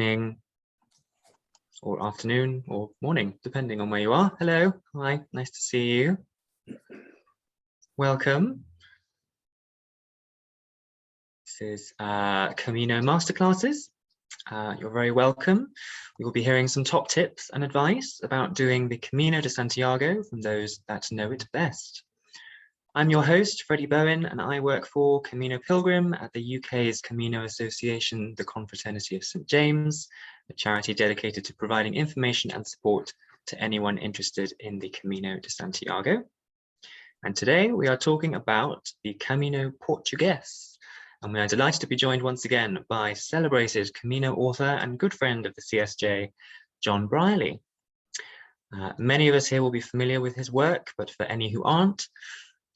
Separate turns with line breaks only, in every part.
Evening or afternoon or morning, depending on where you are. Hello, hi, nice to see you. Welcome. This is Camino Masterclasses. You're very welcome. We will be hearing some top tips and advice about doing the Camino de Santiago from those that know it best. I'm your host, Freddie Bowen, and I work for Camino Pilgrim at the UK's Camino Association, the Confraternity of St. James, a charity dedicated to providing information and support to anyone interested in the Camino de Santiago. And today we are talking about the Camino Portugués, and we are delighted to be joined once again by celebrated Camino author and good friend of the CSJ, John Brierley. Many of us here will be familiar with his work, but for any who aren't,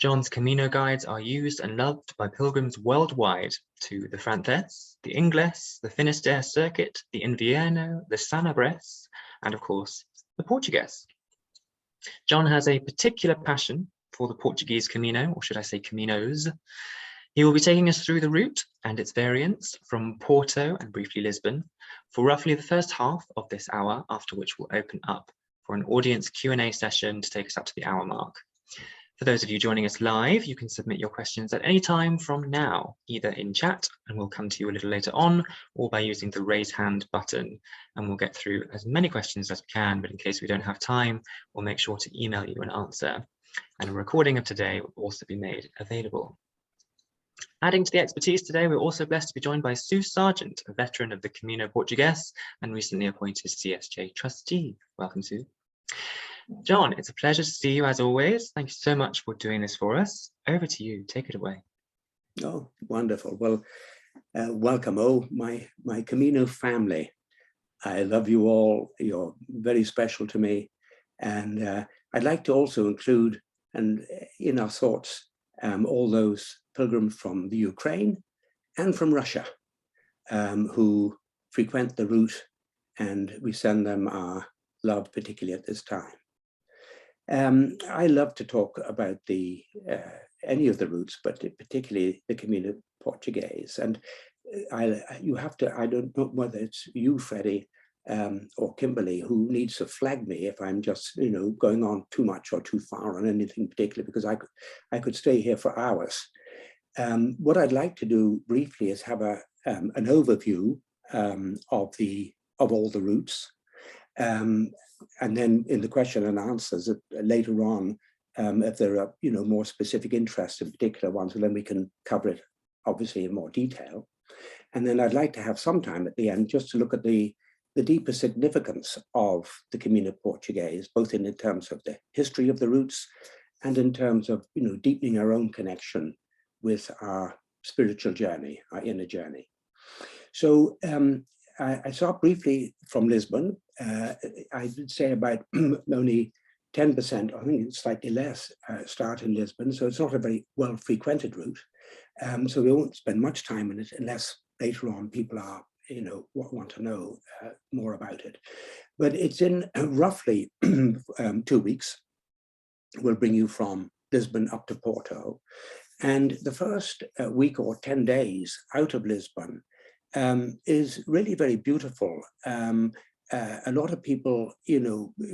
John's Camino guides are used and loved by pilgrims worldwide to the Francés, the Ingles, the Finisterre Circuit, the Invierno, the Sanabres, and of course, the Portugués. John has a particular passion for the Portuguese Camino, or should I say Caminos. He will be taking us through the route and its variants from Porto and briefly Lisbon for roughly the first half of this hour, after which we'll open up for an audience Q&A session to take us up to the hour mark. For those of you joining us live, you can submit your questions at any time from now, either in chat, and we'll come to you a little later on, or by using the raise hand button, and we'll get through as many questions as we can, but in case we don't have time, we'll make sure to email you an answer. And a recording of today will also be made available. Adding to the expertise today, we're also blessed to be joined by Sue Sargent, a veteran of the Camino Portugués and recently appointed CSJ trustee. Welcome, Sue. John, it's a pleasure to see you as always. Thank you so much for doing this for us. Over to you. Take it away.
Oh, wonderful. Well, welcome, my Camino family. I love you all. You're very special to me. And I'd like to also include in our thoughts all those pilgrims from the Ukraine and from Russia who frequent the route, and we send them our love, particularly at this time. I love to talk about any of the routes, but particularly the Camino Portugués. And I don't know whether it's you, Freddie, or Kimberly, who needs to flag me if I'm just, going on too much or too far on anything particular, because I could stay here for hours. What I'd like to do briefly is have an overview of all the routes. And then in the question and answers later on, if there are more specific interests in particular ones, then we can cover it obviously in more detail. And then I'd like to have some time at the end just to look at the deeper significance of the Camino Portugués, both in terms of the history of the routes and in terms of deepening our own connection with our spiritual journey, our inner journey. So I start briefly from Lisbon. I would say about only 10%, I think it's slightly less, start in Lisbon. So it's not a very well frequented route. So we won't spend much time in it unless later on people are, want to know more about it. But it's in roughly 2 weeks. We'll bring you from Lisbon up to Porto. And the first week or 10 days out of Lisbon is really very beautiful. A lot of people,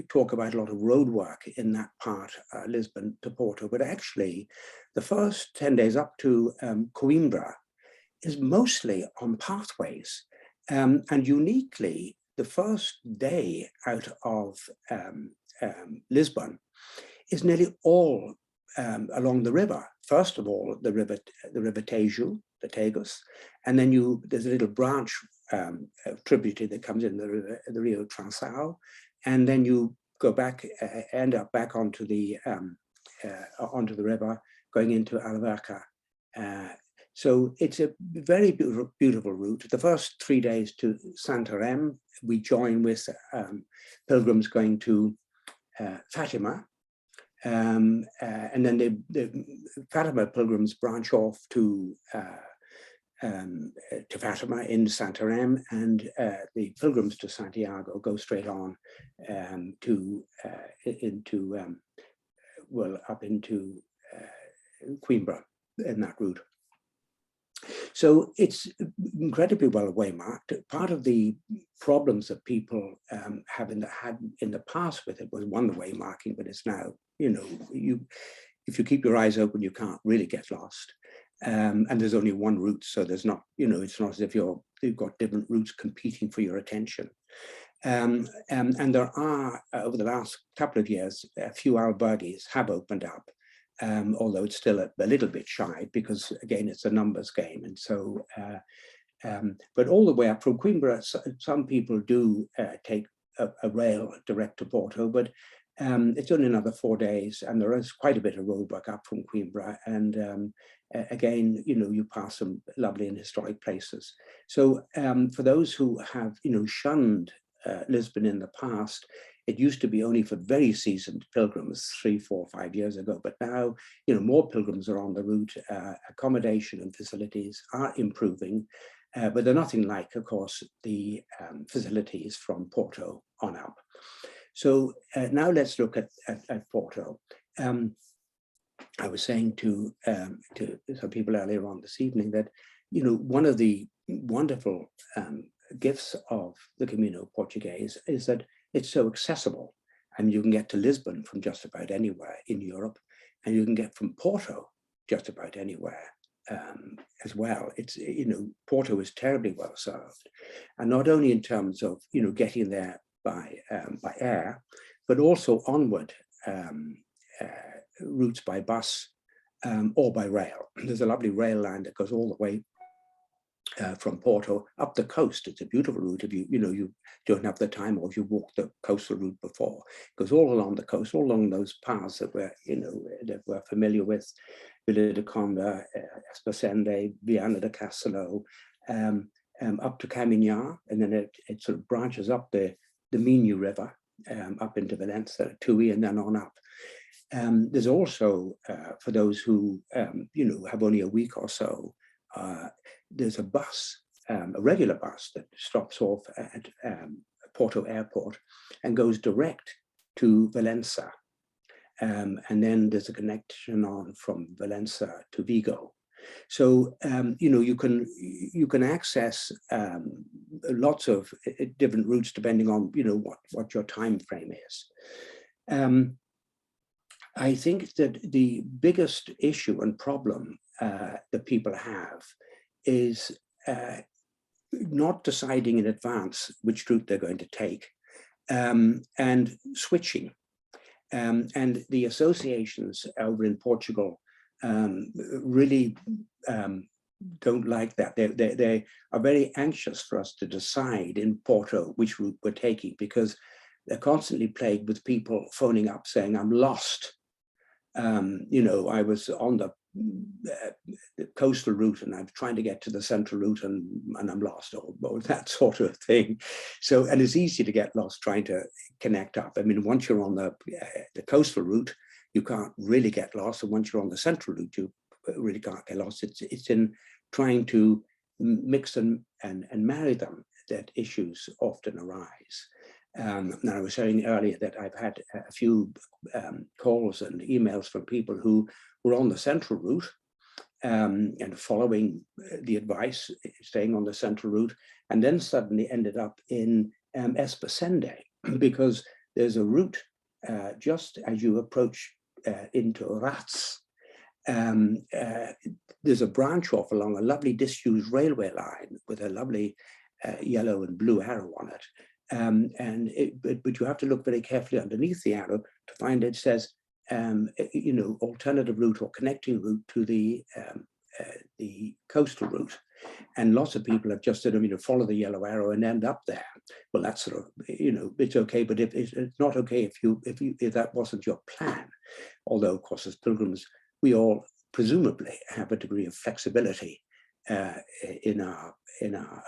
talk about a lot of road work in that part, Lisbon to Porto, but actually the first 10 days up to Coimbra is mostly on pathways. And uniquely, the first day out of Lisbon is nearly all along the river. First of all, the river Tejo, the Tagus, and then there's a little branch tributary that comes in the Rio Transao, and then you go back, end up back onto the river, going into Alverca. So it's a very beautiful route. The first 3 days to Santarém, we join with pilgrims going to Fatima. And then the Fatima pilgrims branch off to Fatima in Santarém, and the pilgrims to Santiago go straight on up into Coimbra in that route. So it's incredibly well waymarked. Part of the problems that people had in the past with it was one, the waymarking, but it's now, if you keep your eyes open, you can't really get lost. And there's only one route, so there's not, it's not as if you've got different routes competing for your attention. And there are, over the last couple of years, a few albergues have opened up, although it's still a little bit shy because, again, it's a numbers game. And so, but all the way up from Coimbra, some people do take a rail direct to Porto, but it's only another 4 days, and there is quite a bit of roadwork up from Coimbra. And again, you pass some lovely and historic places. So for those who have, shunned Lisbon in the past, it used to be only for very seasoned pilgrims 3, 4, 5 years ago, but now, more pilgrims are on the route. Accommodation and facilities are improving, but they're nothing like, of course, the facilities from Porto on up. So now let's look at Porto. I was saying to some people earlier on this evening that, one of the wonderful gifts of the Camino Portugués is that it's so accessible. I mean, you can get to Lisbon from just about anywhere in Europe, and you can get from Porto just about anywhere as well. It's, Porto is terribly well served, and not only in terms of, getting there by air, but also onward routes by bus or by rail. There's a lovely rail line that goes all the way from Porto up the coast. It's a beautiful route if you don't have the time, or if you walk the coastal route before. It goes all along the coast, all along those paths that we're familiar with: Vila de Conda, Espacende, Viana de Castelo, up to Camino, and then it sort of branches up the Minho River up into Valencia, Tui, and then on up. There's also, for those who have only a week or so, there's a bus, a regular bus that stops off at Porto Airport and goes direct to Valencia. And then there's a connection on from Valencia to Vigo. So, you can access lots of different routes depending on, what your time frame is. I think that the biggest issue and problem that people have is not deciding in advance which route they're going to take, and switching. And the associations over in Portugal really don't like that. They are very anxious for us to decide in Porto which route we're taking, because they're constantly plagued with people phoning up saying, "I'm lost. I was on the coastal route and I'm trying to get to the central route and I'm lost," or that sort of thing. So, and it's easy to get lost trying to connect up. I mean, once you're on the coastal route, you can't really get lost. And once you're on the central route, you really can't get lost. It's in trying to mix and marry them that issues often arise. Now, I was saying earlier that I've had a few calls and emails from people who were on the central route and following the advice, staying on the central route, and then suddenly ended up in Espacende, because there's a route just as you approach into Rats. There's a branch off along a lovely disused railway line with a lovely yellow and blue arrow on it. But you have to look very carefully underneath the arrow to find it says, alternative route or connecting route to the coastal route. And lots of people have just said, follow the yellow arrow and end up there. Well, that's sort of, it's okay, but if it's not okay if that wasn't your plan. Although, of course, as pilgrims, we all presumably have a degree of flexibility in our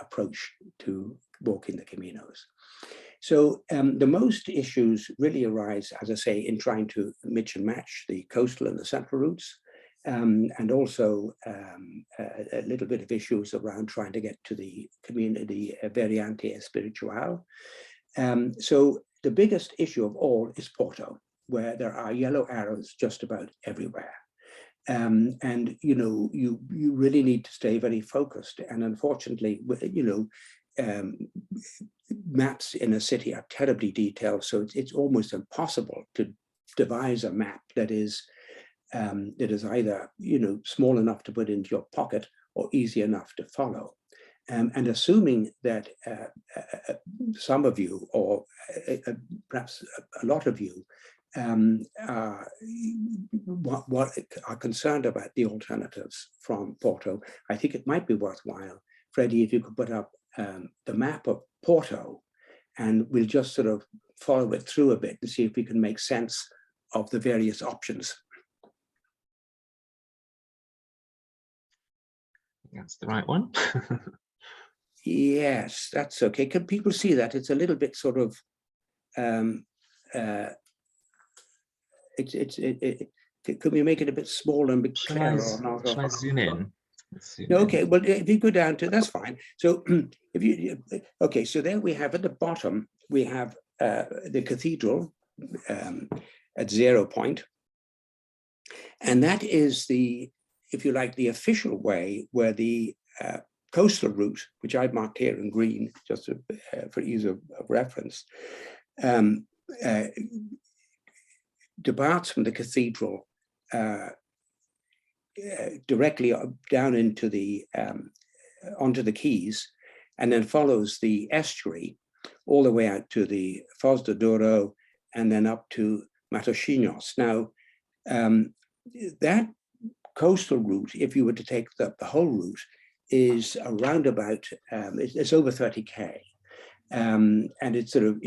approach to walking the Caminos. So the most issues really arise, as I say, in trying to mix and match the coastal and the central routes, and also a little bit of issues around trying to get to the community variante espiritual. So the biggest issue of all is Porto, where there are yellow arrows just about everywhere. And you really need to stay very focused. And unfortunately, maps in a city are terribly detailed, so it's almost impossible to devise a map that is either small enough to put into your pocket or easy enough to follow. And assuming that some of you, or perhaps a lot of you, what are concerned about the alternatives from Porto, I think it might be worthwhile, Freddie, if you could put up the map of Porto, and we'll just sort of follow it through a bit and see if we can make sense of the various options.
That's the right one.
Yes, that's okay. Can people see that? It's a little bit sort of, could we make it a bit smaller and a bit clearer or not?
Shall I zoom in?
Okay, well, if you go down to, that's fine. So if you, okay, so there we have at the bottom, we have the cathedral at 0 point. And that is the, if you like, the official way where the coastal route, which I've marked here in green, just for ease of reference, departs from the cathedral directly down into the onto the quays, and then follows the estuary all the way out to the Foz do Douro, and then up to Matosinhos. Now, that coastal route, if you were to take the whole route, is around about, it's over 30K. And it's sort of,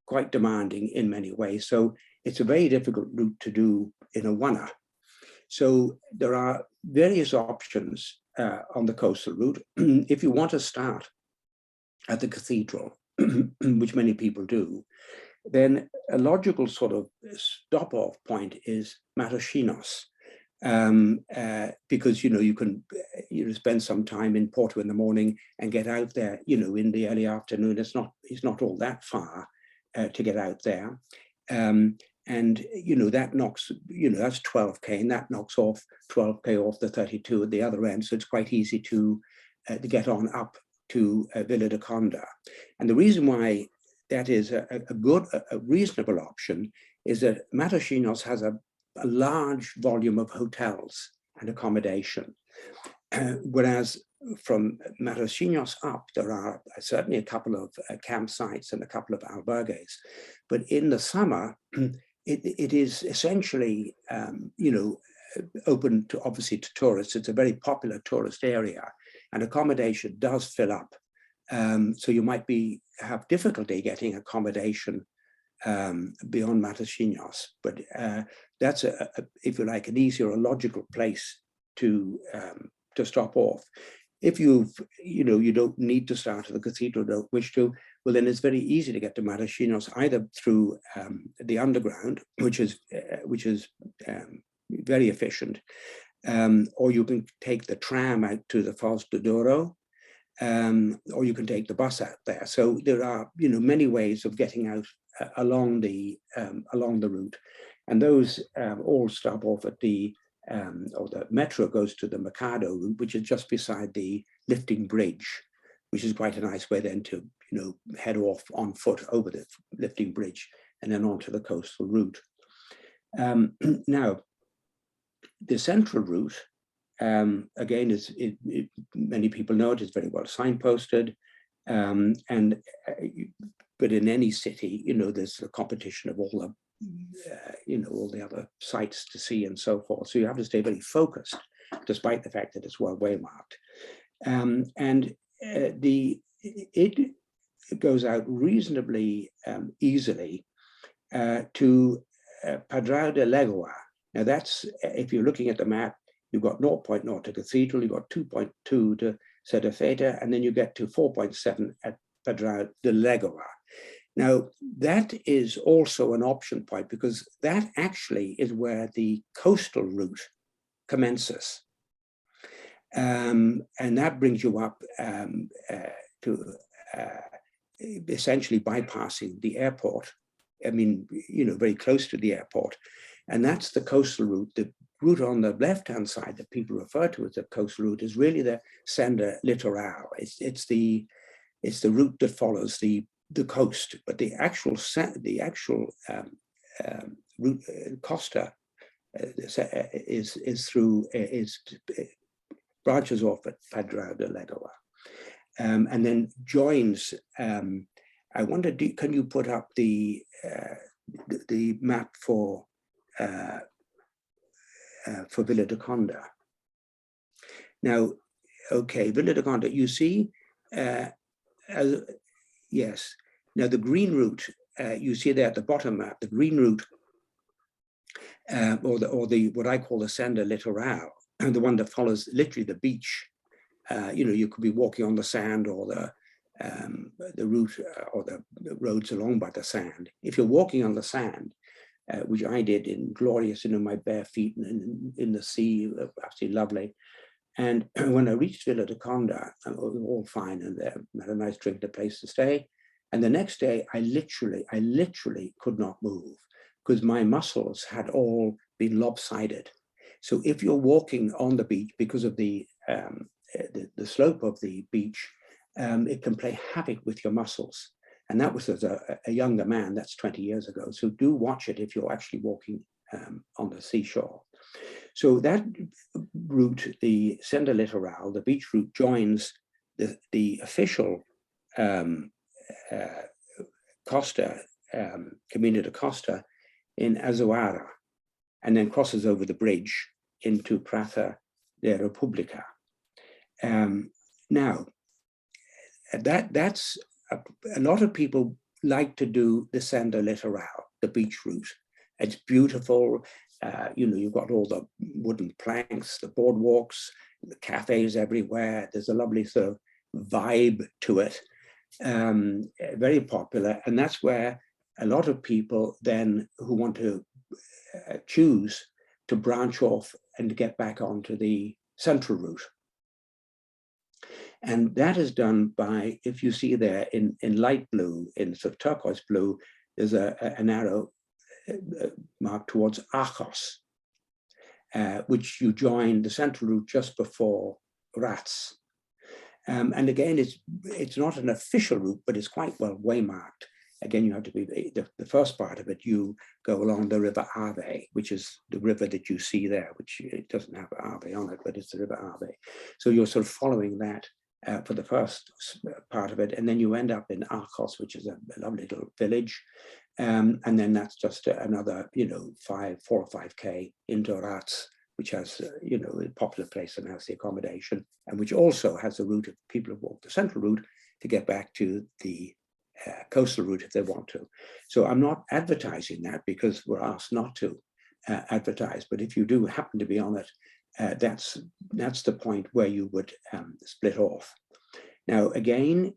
quite demanding in many ways. So it's a very difficult route to do in a one-er. So there are various options on the coastal route. If you want to start at the cathedral, which many people do, then a logical sort of stop-off point is Matosinhos. Because you can spend some time in Porto in the morning and get out there in the early afternoon. It's not all that far to get out there, and that knocks that's 12K, and that knocks off 12K off the 32 at the other end. So it's quite easy to get on up to Vila de Conde. And the reason why that is a reasonable option is that Matosinhos has a large volume of hotels and accommodation, whereas from Matosinhos up, there are certainly a couple of campsites and a couple of albergues. But in the summer, it is essentially, open to, obviously, to tourists. It's a very popular tourist area, and accommodation does fill up. So you might have difficulty getting accommodation beyond Matosinhos, but that's if you like, an easier or logical place to stop off. If you don't need to start at the cathedral, don't wish to, well, then it's very easy to get to Matosinhos either through the underground, which is very efficient, or you can take the tram out to the Foz do Douro, or you can take the bus out there. So there are many ways of getting out along the route, and those all stop off at the or the metro goes to the Mercado route, which is just beside the lifting bridge, which is quite a nice way then to head off on foot over the lifting bridge and then onto the coastal route. Now, the central route, again, many people know it is very well signposted, but in any city, there's a competition of all the all the other sites to see and so forth. So you have to stay very focused, despite the fact that it's well waymarked. It goes out reasonably easily to Padrao de Lagoa. Now that's, if you're looking at the map, you've got 0.0 to Cathedral, you've got 2.2 to Sedefeta, and then you get to 4.7 at Padrao de Lagoa. Now, that is also an option point, because that actually is where the coastal route commences. And that brings you up to essentially bypassing the airport. I mean, very close to the airport. And that's the coastal route that route on the left-hand side that people refer to as the coastal route is really the Senda Litoral. It's the route that follows the coast, but the actual route Costa branches off at Padrão de Lagoa, and then joins. I wonder, can you put up the map for Vila de Conde? Now, okay, Vila de Conde. You see, yes. Now the green route you see there at the bottom map. The green route, or the what I call the Senda Litoral, and the one that follows literally the beach. You could be walking on the sand or the route or the roads along by the sand. If you're walking on the sand, which I did in glorious, my bare feet in the sea, absolutely lovely. And when I reached Vila de Conde, it was all fine and there, had a nice drink, a place to stay. And the next day, I literally could not move because my muscles had all been lopsided. So if you're walking on the beach because of the slope of the beach, it can play havoc with your muscles. And that was as a younger man, that's 20 years ago. So do watch it if you're actually walking on the seashore. So that route, the Senda Litoral, the beach route, joins the official Costa, Camino de Costa in Azuara, and then crosses over the bridge into Praça da República. Now, that's a lot of people like to do the Senda Litoral, the beach route. It's beautiful. You've got all the wooden planks, the boardwalks, the cafes everywhere. There's a lovely sort of vibe to it. Very popular, and that's where a lot of people then who want to choose to branch off and get back onto the central route. And that is done by, if you see there in light blue, in sort of turquoise blue, there's an arrow marked towards Arcos, which you join the central route just before Rats. And again, it's not an official route, but it's quite well waymarked. Again, you have to be the first part of it. You go along the River Ave, which is the river that you see there, which it doesn't have Ave on it, but it's the River Ave. So you're sort of following that for the first part of it, and then you end up in Arcos, which is a lovely little village, and then that's just another, 4 or 5K into Rats, which has, a popular place and has the accommodation, and which also has a route of people who walk the central route to get back to the coastal route if they want to. So I'm not advertising that because we're asked not to advertise, but if you do happen to be on it, that's the point where you would split off. Now, again,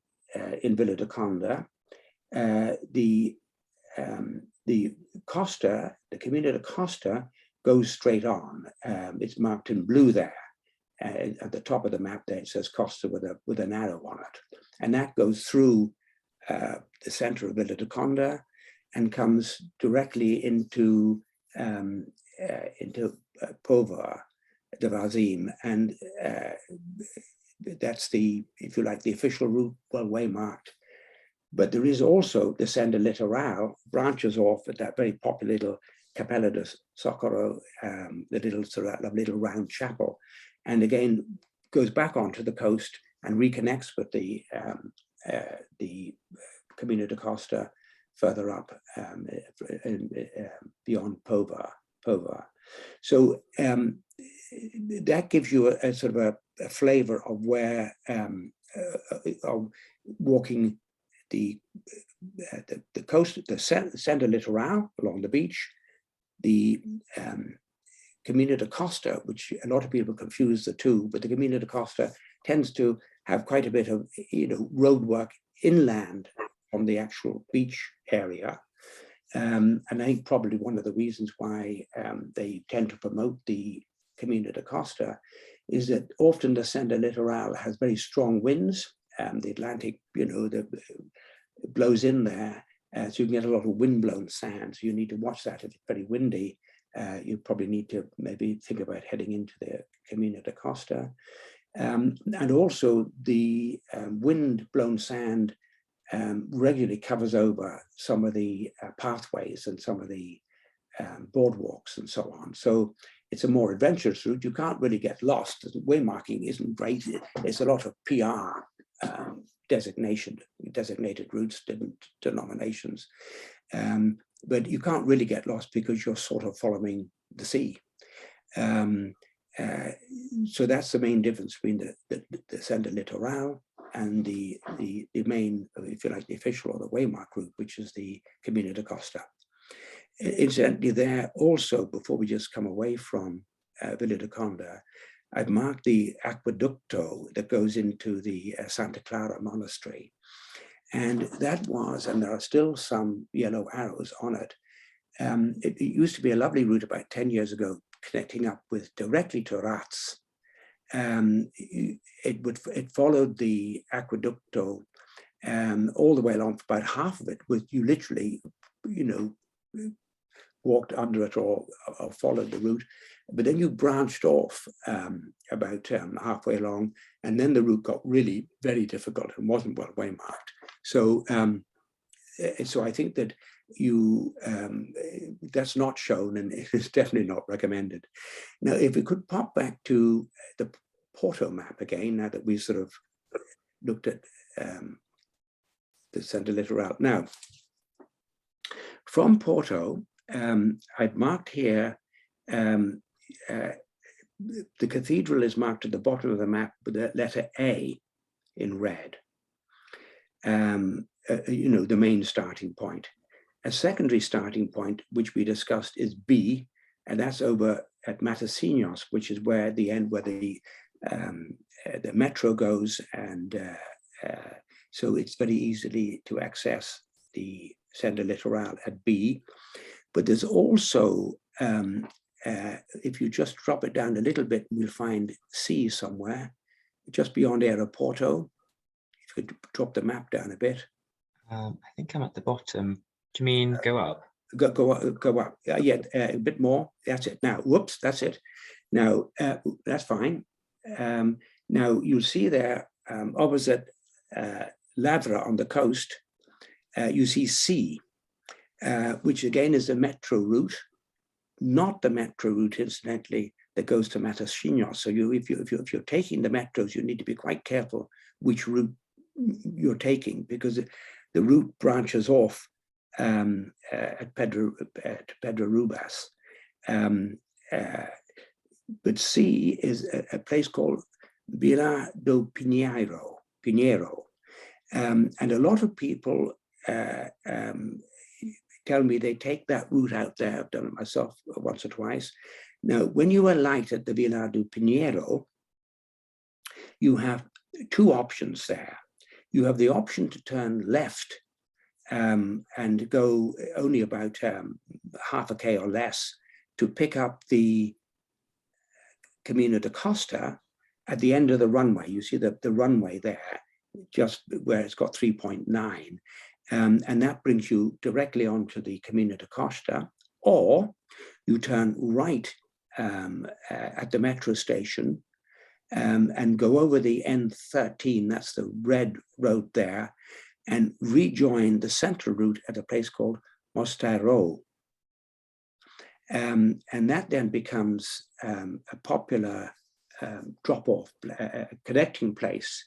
in Vila de Conde, the Costa, the Camino de Costa, goes straight on. It's marked in blue there. At the top of the map there, it says Costa with an arrow on it. And that goes through the center of Vila de Conde and comes directly into Póvoa de Varzim. And that's if you like, the official route, well waymarked. But there is also the Senda Litoral, branches off at that very popular little Capella de Socorro, the little round chapel, and again goes back onto the coast and reconnects with the Camino de Costa further up beyond Póvoa. So that gives you a sort of a flavor of where of walking the coast, the Senda Litoral along the beach, the Camino de Costa, which a lot of people confuse the two, but the Camino de Costa tends to have quite a bit of road work inland from the actual beach area. And I think probably one of the reasons why they tend to promote the Camino de Costa is that often the Senda Litoral has very strong winds. The Atlantic, blows in there, so you can get a lot of windblown sand. So you need to watch that if it's very windy, you probably need to maybe think about heading into the Camino de Costa. And also the wind-blown sand regularly covers over some of the pathways and some of the boardwalks and so on. So it's a more adventurous route. You can't really get lost. Waymarking isn't great. It's a lot of PR designated routes, different denominations. But you can't really get lost because you're sort of following the sea. So that's the main difference between the Senda Litoral and the main, if you like, the official or the waymark route, which is the Camino de Costa. Incidentally, there also, before we just come away from Villa de Conde, I've marked the aqueducto that goes into the Santa Clara Monastery. And that was, and there are still some yellow arrows on it. It used to be a lovely route about 10 years ago, connecting up with directly to Rats. It followed the aqueducto all the way along. For about half of it was you literally, walked under it or followed the route, but then you branched off about halfway along, and then the route got really very difficult and wasn't well waymarked. So so I think that that's not shown, and it's definitely not recommended. Now, if we could pop back to the Porto map again, now that we sort of looked at the Senda Litoral. Now, from Porto, I've marked here, the cathedral is marked at the bottom of the map with the letter A in red, the main starting point. A secondary starting point, which we discussed, is B, and that's over at Matosinhos, which is where the metro goes, and so it's very easily to access the Senda Litoral at B. But there's also, if you just drop it down a little bit, we'll find C somewhere, just beyond Aeroporto. If you could drop the map down a bit.
I think I'm at the bottom. Do you mean go up?
Go up. Yeah, a bit more. That's it. Now, whoops, that's it. Now, that's fine. Now, you'll see there, opposite Lavra on the coast, you see C, which again is the metro route, not the metro route, incidentally, that goes to Matosinhos. So if you're taking the metros, you need to be quite careful which route you're taking, because the route branches off at Pedro Rubas. But C is a place called Vila do Pinheiro. And a lot of people tell me they take that route out there. I've done it myself once or twice. Now, when you alight at the Vila do Pinheiro, you have two options there. You have the option to turn left and go only about half a K or less to pick up the Camino de Costa at the end of the runway. You see the runway there, just where it's got 3.9. And that brings you directly onto the Camino de Costa, or you turn right at the metro station and go over the N13, that's the red road there, and rejoin the central route at a place called Mosteiro. And that then becomes a popular drop-off, connecting place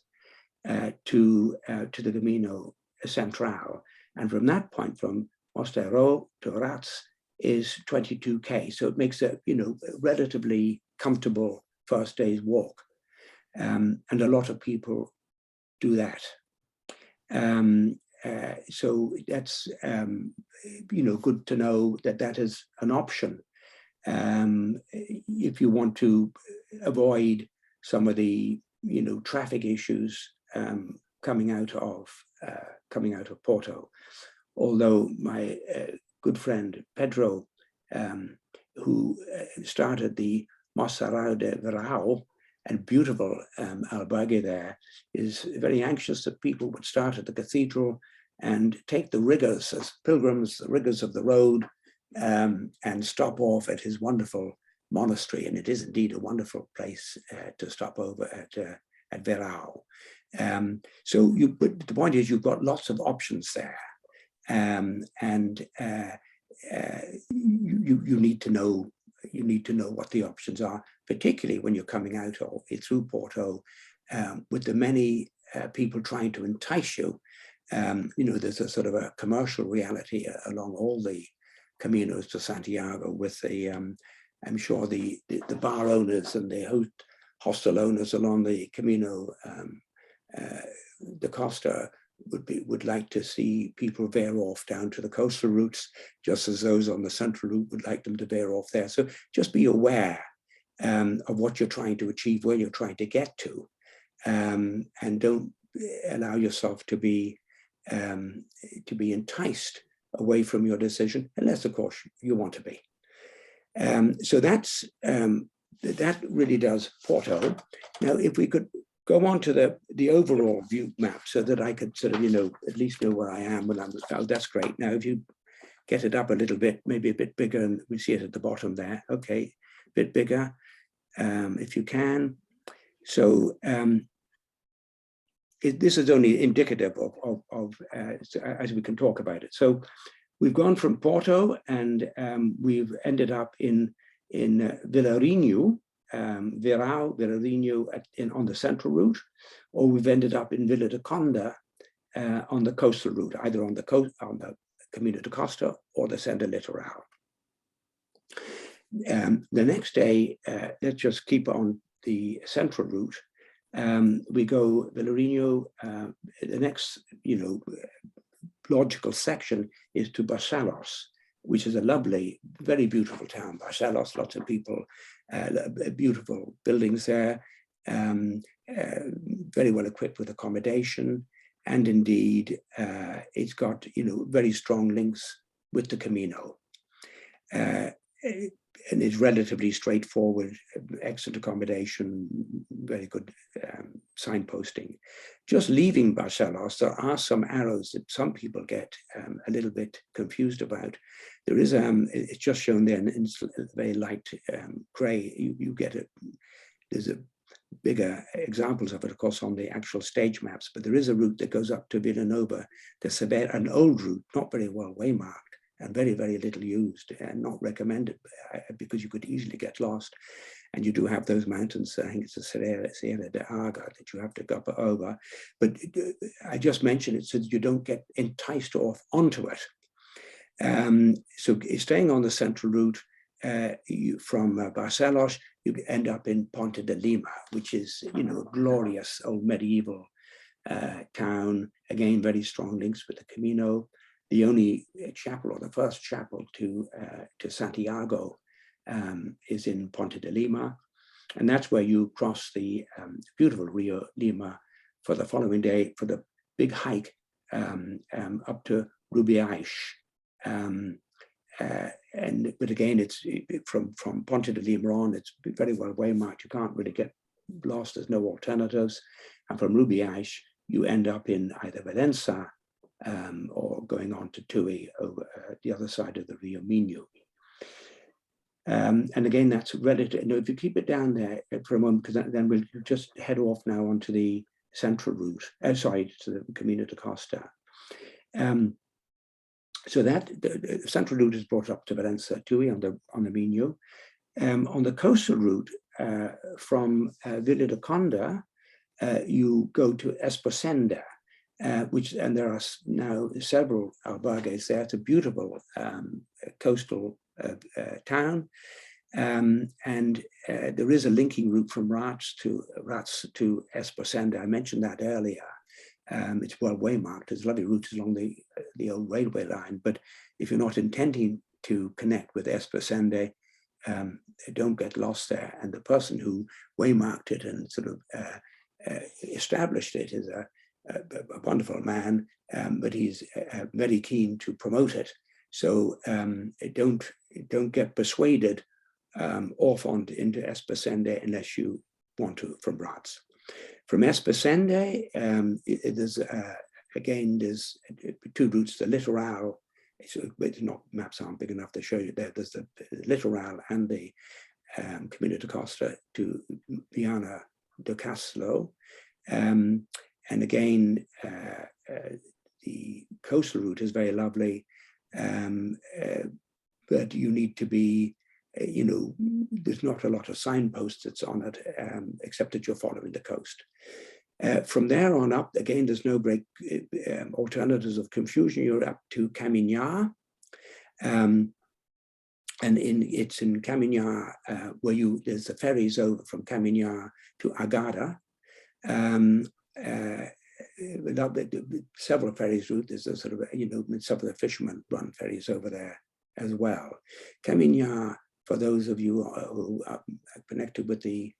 to the Camino Central. And from that point, from Mosteiro to Rats is 22K. So it makes a relatively comfortable first day's walk. And a lot of people do that. So that's good to know that is an option if you want to avoid some of the traffic issues coming out of Porto. Although my good friend Pedro, who started the Moçarrão de Verão and beautiful albergue there, is very anxious that people would start at the cathedral and take the rigors as pilgrims, the rigors of the road, and stop off at his wonderful monastery. And it is indeed a wonderful place to stop over at Verão. But the point is, you've got lots of options there, and you need to know what the options are, particularly when you're coming out of it through Porto, with the many people trying to entice you. There's a sort of a commercial reality along all the caminos to Santiago, with the I'm sure the bar owners and the hostel owners along the Camino de Costa would like to see people veer off down to the coastal routes, just as those on the central route would like them to veer off there. So just be aware of what you're trying to achieve, where you're trying to get to, and don't allow yourself to be enticed away from your decision, unless, of course, you want to be. So that really does Porto. Now, if we could go on to the overall view map, so that I could sort of, at least know where I am when that's great. Now, if you get it up a little bit, maybe a bit bigger, and we see it at the bottom there. Okay, a bit bigger, if you can. So this is only indicative of as we can talk about it. So we've gone from Porto, and we've ended up in Vilarinho, Vilarinho on the central route, or we've ended up in Vila de Conde on the coastal route, either on the Camino de Costa or the Senda Litoral. The next day, let's just keep on the central route. We go Vilarinho. The next, logical section is to Barcelos, which is a lovely, very beautiful town. Barcelos, lots of people, beautiful buildings there, very well equipped with accommodation, and indeed it's got very strong links with the Camino. And it's relatively straightforward, excellent accommodation, very good signposting. Just leaving Barcelos, there are some arrows that some people get a little bit confused about. There is, it's just shown there in very light gray. You get it. There's a bigger examples of it, of course, on the actual stage maps, but there is a route that goes up to Villanova de Severo, an old route, not very well waymarked, and very, very little used, and not recommended because you could easily get lost. And you do have those mountains, I think it's the Sierra de Arga, that you have to go over. But I just mentioned it so that you don't get enticed off onto it. So staying on the central route from Barcelos, you end up in Ponte de Lima, which is, a glorious old medieval town. Again, very strong links with the Camino. The only chapel, or the first chapel to Santiago, is in Ponte de Lima, and that's where you cross the beautiful Rio Lima for the following day for the big hike up to Rubiaix. But again, it's from Ponte de Lima on, it's very well waymarked. You can't really get lost. There's no alternatives, and from Rubiaix you end up in either Valença or going on to Tui over the other side of the Rio Minho. And again, that's relative. If you keep it down there for a moment, because then we'll just head off now onto the central route, to the Camino de Costa. So that the central route is brought up to Valença, Tui on the Minho. On the coastal route from Vila de Conde, you go to Esposenda, and there are now several albergues there. It's a beautiful coastal town, and there is a linking route from Rats to Esposenda. I mentioned that earlier. It's well waymarked. There's lovely routes along the old railway line, but if you're not intending to connect with Esposenda, don't get lost there. And the person who waymarked it and sort of established it is a wonderful man, but he's very keen to promote it. So don't get persuaded off into Esposenda unless you want to from Rats. From Esposenda, there's two routes: the Litoral it's not, maps aren't big enough to show you there. There's the Litoral and the Camino de Costa to Viana do Castelo. And again, the coastal route is very lovely, but you need to be, there's not a lot of signposts that's on it, except that you're following the coast. From there on up, again, there's no great alternatives of confusion. You're up to Camino. And it's in Camino where there's the ferries over from Camino to Agada. Several ferries route. There's a sort of, some of the fishermen run ferries over there as well. Camino, for those of you who are connected with the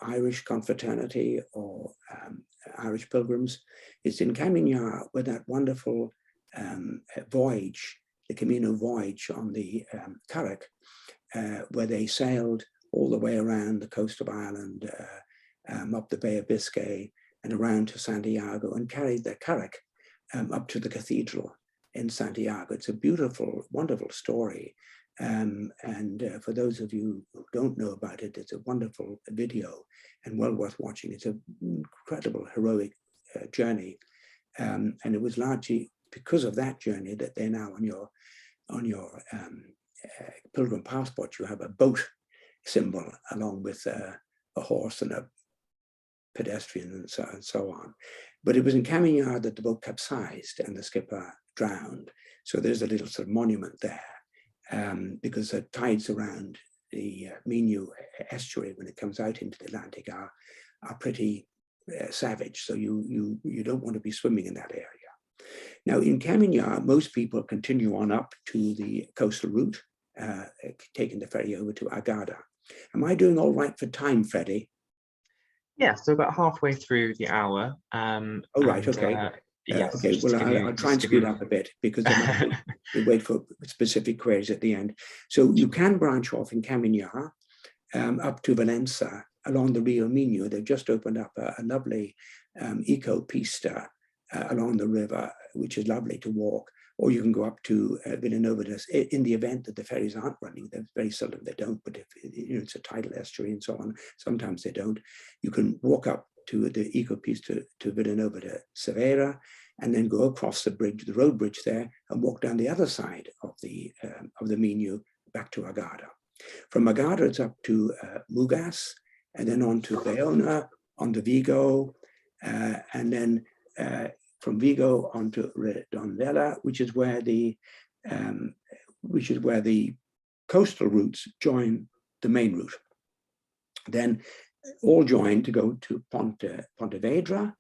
Irish confraternity or Irish pilgrims, it's in Camino where that wonderful voyage, the Camino voyage on the Curragh, where they sailed all the way around the coast of Ireland, up the Bay of Biscay and around to Santiago, and carried their Curragh up to the cathedral in Santiago. It's a beautiful, wonderful story. For those of you who don't know about it, it's a wonderful video and well worth watching. It's an incredible, heroic journey. And it was largely because of that journey that they're now on your pilgrim passport, you have a boat symbol along with a horse and a pedestrian and so on. But it was in Camino that the boat capsized and the skipper drowned. So there's a little sort of monument there, because the tides around the Minho estuary when it comes out into the Atlantic are pretty savage. So you don't want to be swimming in that area. Now in Camino, most people continue on up to the coastal route, taking the ferry over to Agada. Am I doing all right for time, Freddie?
Yeah, so about halfway through the hour.
Oh, right, okay.
Yes.
Okay, well, I'll try and speed up a bit because we wait for specific queries at the end. So you can branch off in Camino up to Valencia along the Rio Minho. They've just opened up a lovely eco-pista along the river, which is lovely to walk. Or you can go up to Villanova in the event that the ferries aren't running. They're very seldom they don't, but if it's a tidal estuary and so on, sometimes they don't. You can walk up to the eco-pista to Villanova de Severa, and then go across the bridge, the road bridge there, and walk down the other side of the Minho back to Agada. From Agada, it's up to Mugas, and then on to Bayona, on to Vigo, and then from Vigo onto Redondela, which is where the coastal routes join the main route. Then all join to go to Pontevedra,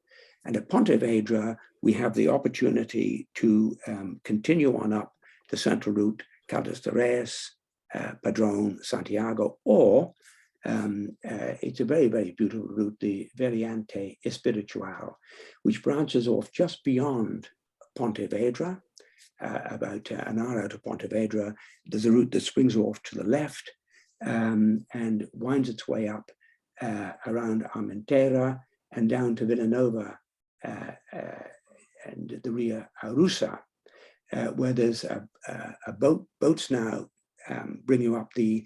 and at Pontevedra we have the opportunity to continue on up the central route, Caldas de Reis, Padrón, Santiago, or it's a very, very beautiful route, the Variante Espiritual, which branches off just beyond Pontevedra, about an hour out of Pontevedra. There's a route that springs off to the left and winds its way up around Armentera and down to Villanova and the Sea of Arousa, where there's boats now bring you up the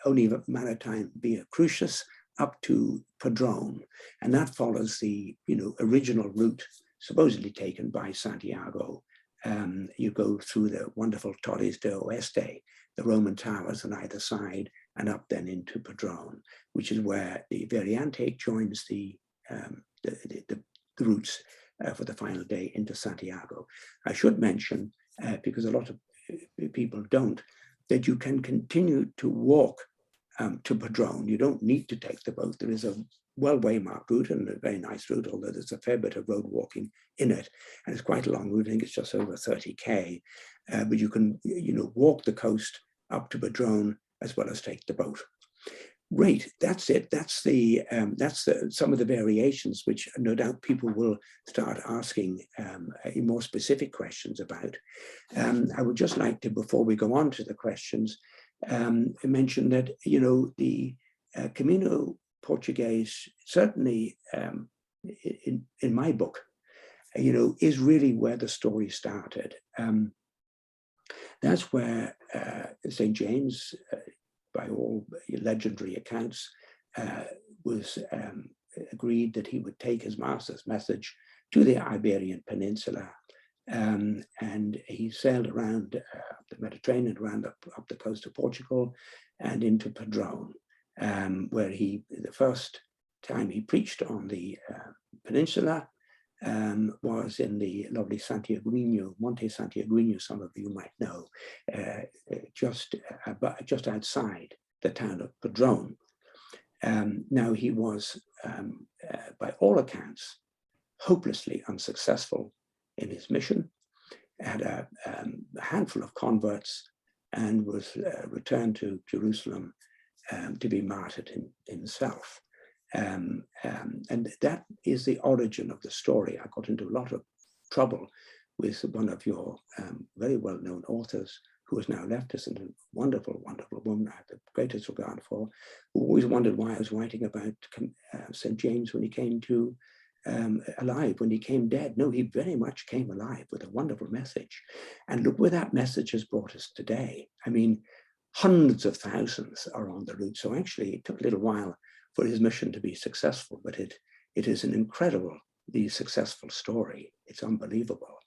only maritime Via Crucis up to Padrón, and that follows the original route supposedly taken by Santiago. You go through the wonderful Torres de Oeste, the Roman towers on either side, and up then into Padrón, which is where the Variante joins the routes for the final day into Santiago. I should mention, because a lot of people don't, that you can continue to walk to Padrón. You don't need to take the boat. There is a well-waymarked route and a very nice route, although there's a fair bit of road walking in it. And it's quite a long route. I think it's just over 30K. But you can walk the coast up to Padrón as well as take the boat. Great, that's it. That's some of the variations, which no doubt people will start asking more specific questions about. I would just like to, before we go on to the questions, mention that the Camino Portugués, certainly in my book, is really where the story started. That's where St. James, by all legendary accounts, was agreed that he would take his master's message to the Iberian Peninsula. And he sailed around the Mediterranean, around up the coast of Portugal and into Padrone, where the first time he preached on the peninsula was in the lovely Santiaguinho, Monte Santiaguinho, some of you might know, just outside the town of Padrone. Now he was, by all accounts, hopelessly unsuccessful in his mission, had a handful of converts, and was returned to Jerusalem to be martyred himself. And that is the origin of the story. I got into a lot of trouble with one of your very well-known authors, who has now left us, and a wonderful, wonderful woman I have the greatest regard for, who always wondered why I was writing about St. James when he came to alive, when he came dead. No, he very much came alive with a wonderful message. And look where that message has brought us today. I mean, hundreds of thousands are on the route. So actually, it took a little while for his mission to be successful, but it is an incredibly successful story. It's unbelievable.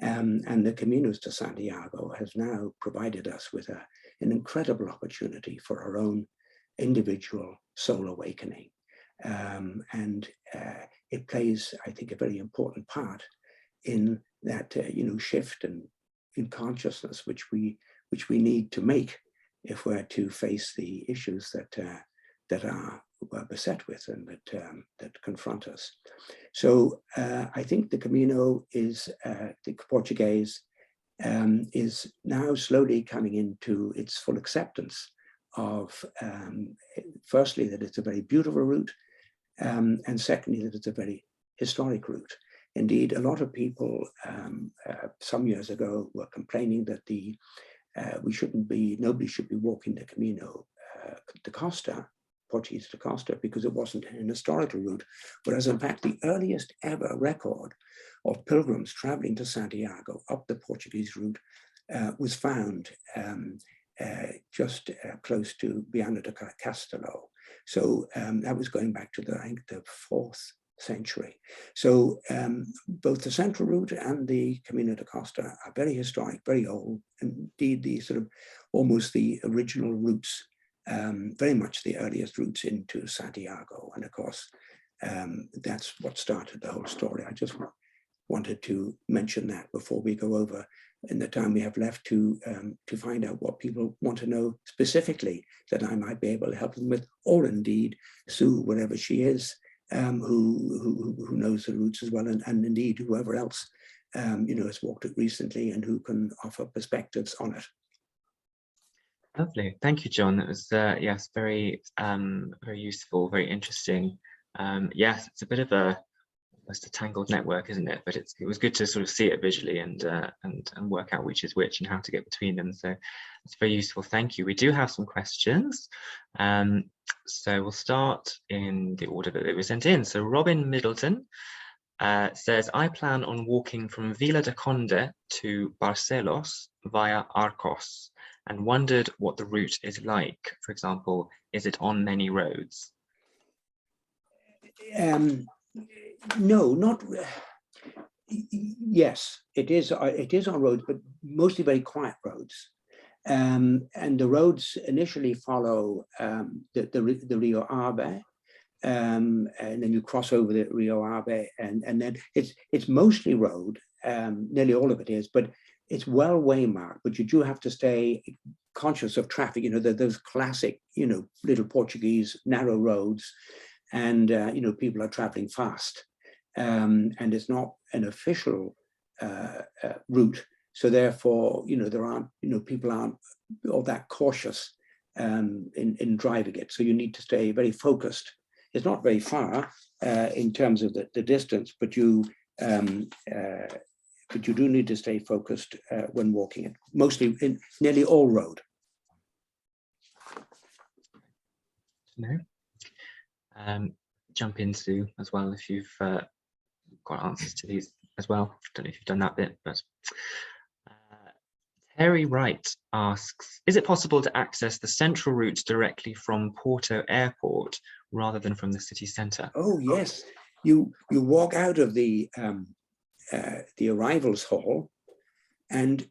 And the Caminos to Santiago has now provided us with an incredible opportunity for our own individual soul awakening. And it plays, I think, a very important part in that shift in consciousness which we need to make if we're to face the issues that we're beset with and that confront us. So I think the Camino is the Portugués is now slowly coming into its full acceptance of firstly that it's a very beautiful route, and secondly that it's a very historic route. Indeed, a lot of people some years ago were complaining that nobody should be walking the Camino de Costa, Portuguese de Costa, because it wasn't an historical route, whereas in fact the earliest ever record of pilgrims traveling to Santiago up the Portuguese route was found just close to Viana do Castelo. So that was going back to the 4th century. So both the central route and the Camino de Costa are very historic, very old, indeed the sort of almost the original routes, very much the earliest routes into Santiago. And of course, that's what started the whole story. I just wanted to mention that before we go over in the time we have left to find out what people want to know specifically that I might be able to help them with, or indeed Sue, wherever she is, who knows the routes as well, and indeed whoever else has walked it recently and who can offer perspectives on it.
Lovely, thank you, John. That was yes, very very useful, very interesting. Yes, it's a bit of almost a tangled network, isn't it? But it was good to sort of see it visually and work out which is which and how to get between them. So it's very useful. Thank you. We do have some questions. So we'll start in the order that they were sent in. So Robin Middleton says, I plan on walking from Vila de Conde to Barcelos via Arcos and wondered what the route is like. For example, is it on many roads?
No, not. Yes, it is. It is on roads, but mostly very quiet roads. And the roads initially follow the Rio Ave, and then you cross over the Rio Ave, and then it's mostly road. Nearly all of it is, but it's well waymarked. But you do have to stay conscious of traffic. Those classic, little Portuguese narrow roads. And people are traveling fast, and it's not an official route. So therefore, there aren't, people aren't all that cautious in driving it. So you need to stay very focused. It's not very far in terms of the distance, but you do need to stay focused when walking it. Mostly in nearly all road.
No. Jump into as well if you've got answers to these as well. I don't know if you've done that bit, but Harry Wright asks, is it possible to access the central route directly from Porto Airport rather than from the city centre?
Oh, yes. You walk out of the arrivals hall, and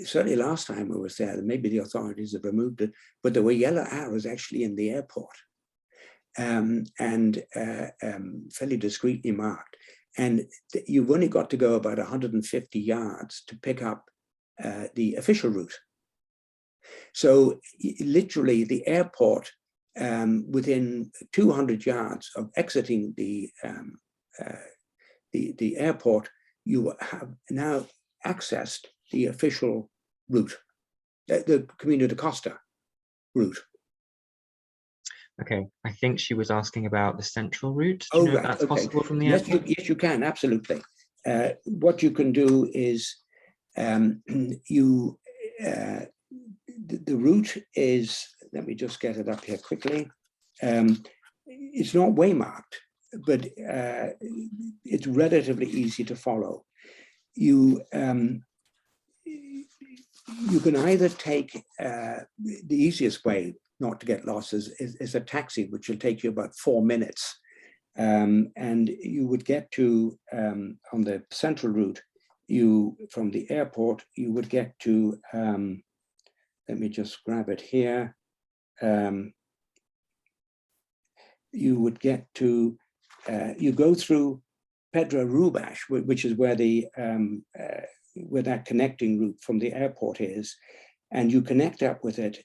certainly last time I was there, maybe the authorities have removed it, but there were yellow arrows actually in the airport, and fairly discreetly marked. And you've only got to go about 150 yards to pick up the official route. So literally the airport, within 200 yards of exiting the airport, you have now accessed the official route, the Camino de Costa route.
Okay, I think she was asking about the central route. Do
Oh,
you know if
right,
that's
okay.
possible from the
Yes,
airport?
yes, you can, absolutely. What you can do is the route is, let me just get it up here quickly. It's not waymarked, but it's relatively easy to follow. You can either take the easiest way not to get lost is a taxi, which will take you about 4 minutes. And you would get to, on the central route, from the airport, you would get to, let me just grab it here. You would get to, you go through Pedra Rubas, which is where where that connecting route from the airport is, and you connect up with it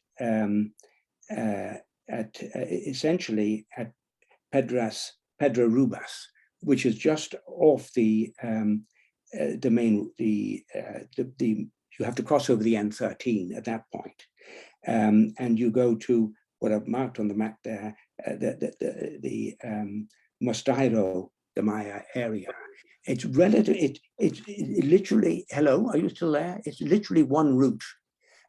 essentially at Pedra Rubas, which is just off the main, you have to cross over the N13 at that point. And you go to what I've marked on the map there, the Mosteiro de Maya area. It's relative, it's literally, hello, are you still there? It's literally one route,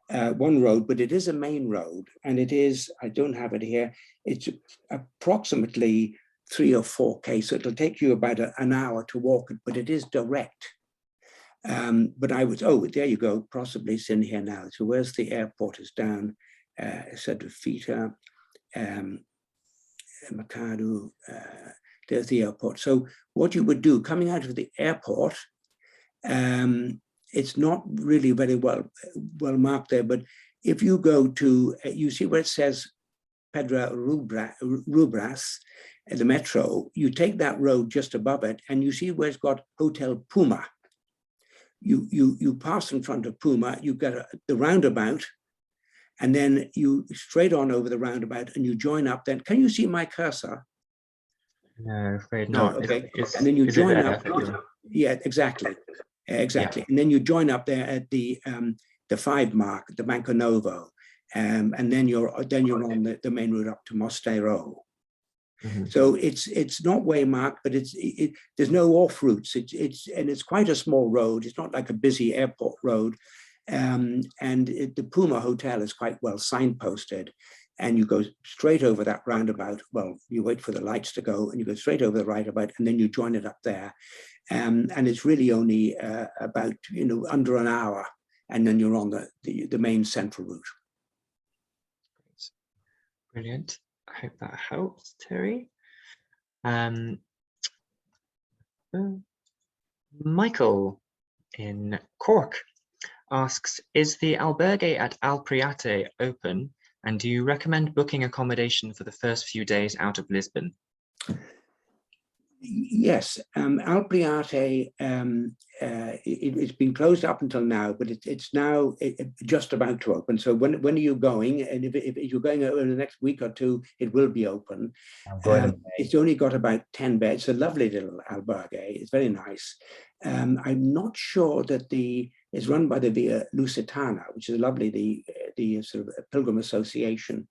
one road, but it is a main road, and it is, I don't have it here, it's approximately 3 or 4K, so it'll take you about an hour to walk it, but it is direct. But I was, oh, there you go, possibly it's in here now. So where's the airport? Is down, Fita, Mercado, there's the airport. So what you would do, coming out of the airport, it's not really very well marked there, but if you go to, you see where it says Pedra Rubras, the metro, you take that road just above it, and you see where it's got Hotel Puma. You pass in front of Puma, you get the roundabout, and then you straight on over the roundabout, and you join up. Then, can you see my cursor?
No, afraid not.
No, okay.
Is,
and then you join up.
there?
Yeah, exactly. Exactly. Yeah. And then you join up there at the 5 mark, the Banco Novo, and then you're on the main route up to Mosteiro. Mm-hmm. So it's not waymarked, but there's no off routes. It's quite a small road. It's not like a busy airport road, and the Puma Hotel is quite well signposted. And you go straight over that roundabout. Well, you wait for the lights to go, and you go straight over the roundabout, and then you join it up there. And it's really only about under an hour, and then you're on the main central route.
Brilliant. I hope that helps, Terry. Michael in Cork asks, is the albergue at Alpriate open? And do you recommend booking accommodation for the first few days out of Lisbon?
Yes, Alpriate, it's been closed up until now, but it's now just about to open. So when are you going? And if you're going over the next week or two, it will be open. It's only got about 10 beds. It's a lovely little albergue. It's very nice. I'm not sure that it's run by the Via Lusitana, which is lovely, the sort of pilgrim association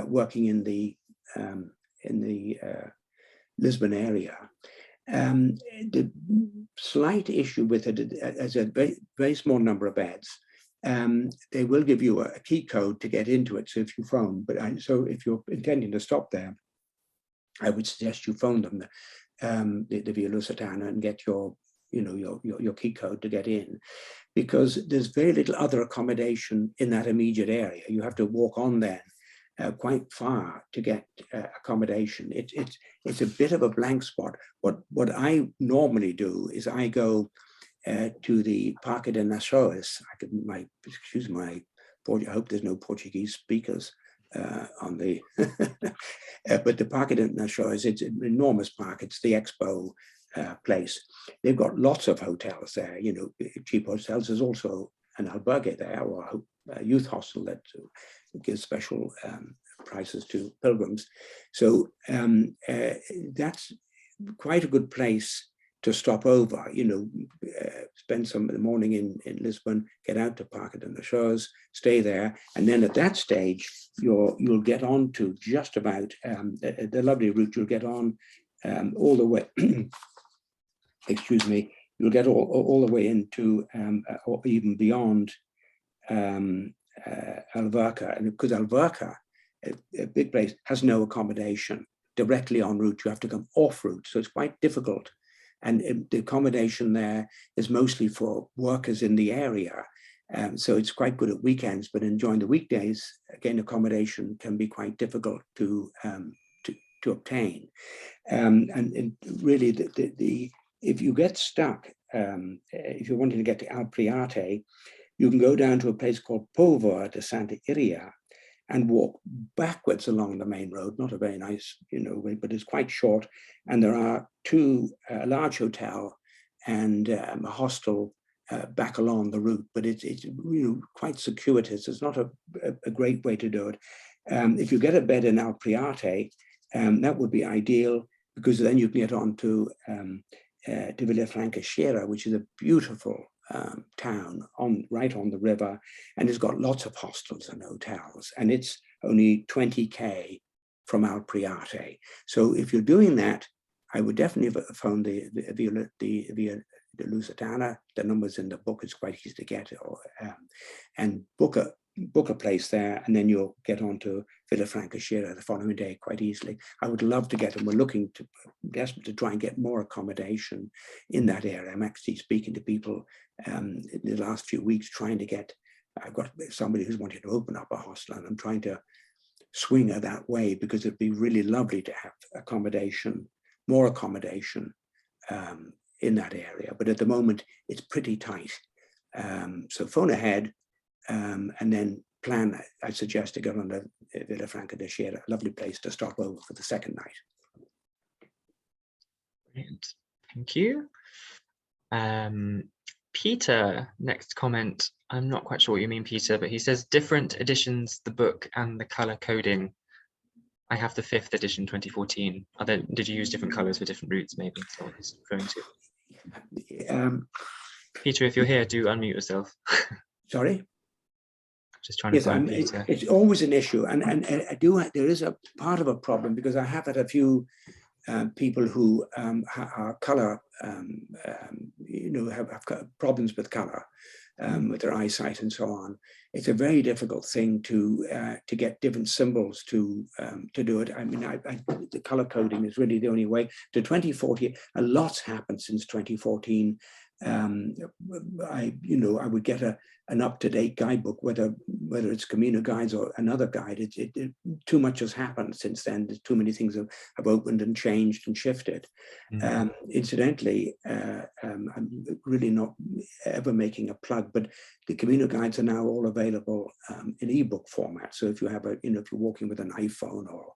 working in the Lisbon area. The slight issue with it, as a very, very small number of beds, they will give you a key code to get into it. So if you phone, so if you're intending to stop there, I would suggest you phone them, the Via Lusitana, and get your your key code to get in, because there's very little other accommodation in that immediate area. You have to walk on then quite far to get accommodation. It's a bit of a blank spot. What I normally do is I go to the Parque de Nações. Excuse my, I hope there's no Portuguese speakers on the, but the Parque de Nações, it's an enormous park. It's the expo place. They've got lots of hotels there, cheap hotels. There's also an albergue there, or a youth hostel that gives special prices to pilgrims. So that's quite a good place to stop over, spend some of the morning in Lisbon, get out to Parque de Nações, stay there. And then at that stage, you'll get on to just about the lovely route. You'll get on all the way, excuse me, you'll get all the way into, or even beyond Alverca. And because Alverca, a big place, has no accommodation directly en route. You have to come off route. So it's quite difficult. And the accommodation there is mostly for workers in the area. So it's quite good at weekends, but during the weekdays, again, accommodation can be quite difficult to obtain. And really, if you get stuck, if you're wanting to get to Alpriate, you can go down to a place called Póvoa de Santa Iria and walk backwards along the main road. Not a very nice, way, but it's quite short. And there are a large hotel and a hostel back along the route, but it's quite circuitous. It's not a great way to do it. If you get a bed in Alpriate, that would be ideal, because then you can get on to Vilafranca, which is a beautiful town right on the river, and it's got lots of hostels and hotels, and it's only 20k from Alpriate. So if you're doing that, I would definitely phone the Via de Lusitana. The numbers in the book, is quite easy to get, and book a place there, and then you'll get on to Vilafranca the following day quite easily. I would love to get, and we're looking to desperate to try and get more accommodation in that area. I'm actually speaking to people in the last few weeks, trying to get, I've got somebody who's wanting to open up a hostel, and I'm trying to swing her that way, because it'd be really lovely to have accommodation, more accommodation in that area. But at the moment, it's pretty tight. So phone ahead, and then plan. I suggest to get on the Vilafranca de Xera, a lovely place to stop over for the second night.
Brilliant. Thank you. Peter, next comment. I'm not quite sure what you mean, Peter, but he says different editions, the book and the color coding. I have the 5th edition, 2014. Did you use different colors for different routes, maybe? That's what he's referring to. Peter, if you're here, do unmute yourself. Sorry? Just trying to find Peter.
It's always an issue, and there is a part of a problem, because I have had a few people who are color, have problems with color, with their eyesight and so on. It's a very difficult thing to get different symbols to do it. I mean, the color coding is really the only way. To 2014, a lot's happened since 2014. I would get an up-to-date guidebook, whether it's Camino guides or another guide. Too much has happened since then. There's too many things have opened and changed and shifted. Mm-hmm. Incidentally, I'm really not ever making a plug, but the Camino guides are now all available in ebook format. So if you have if you're walking with an iPhone or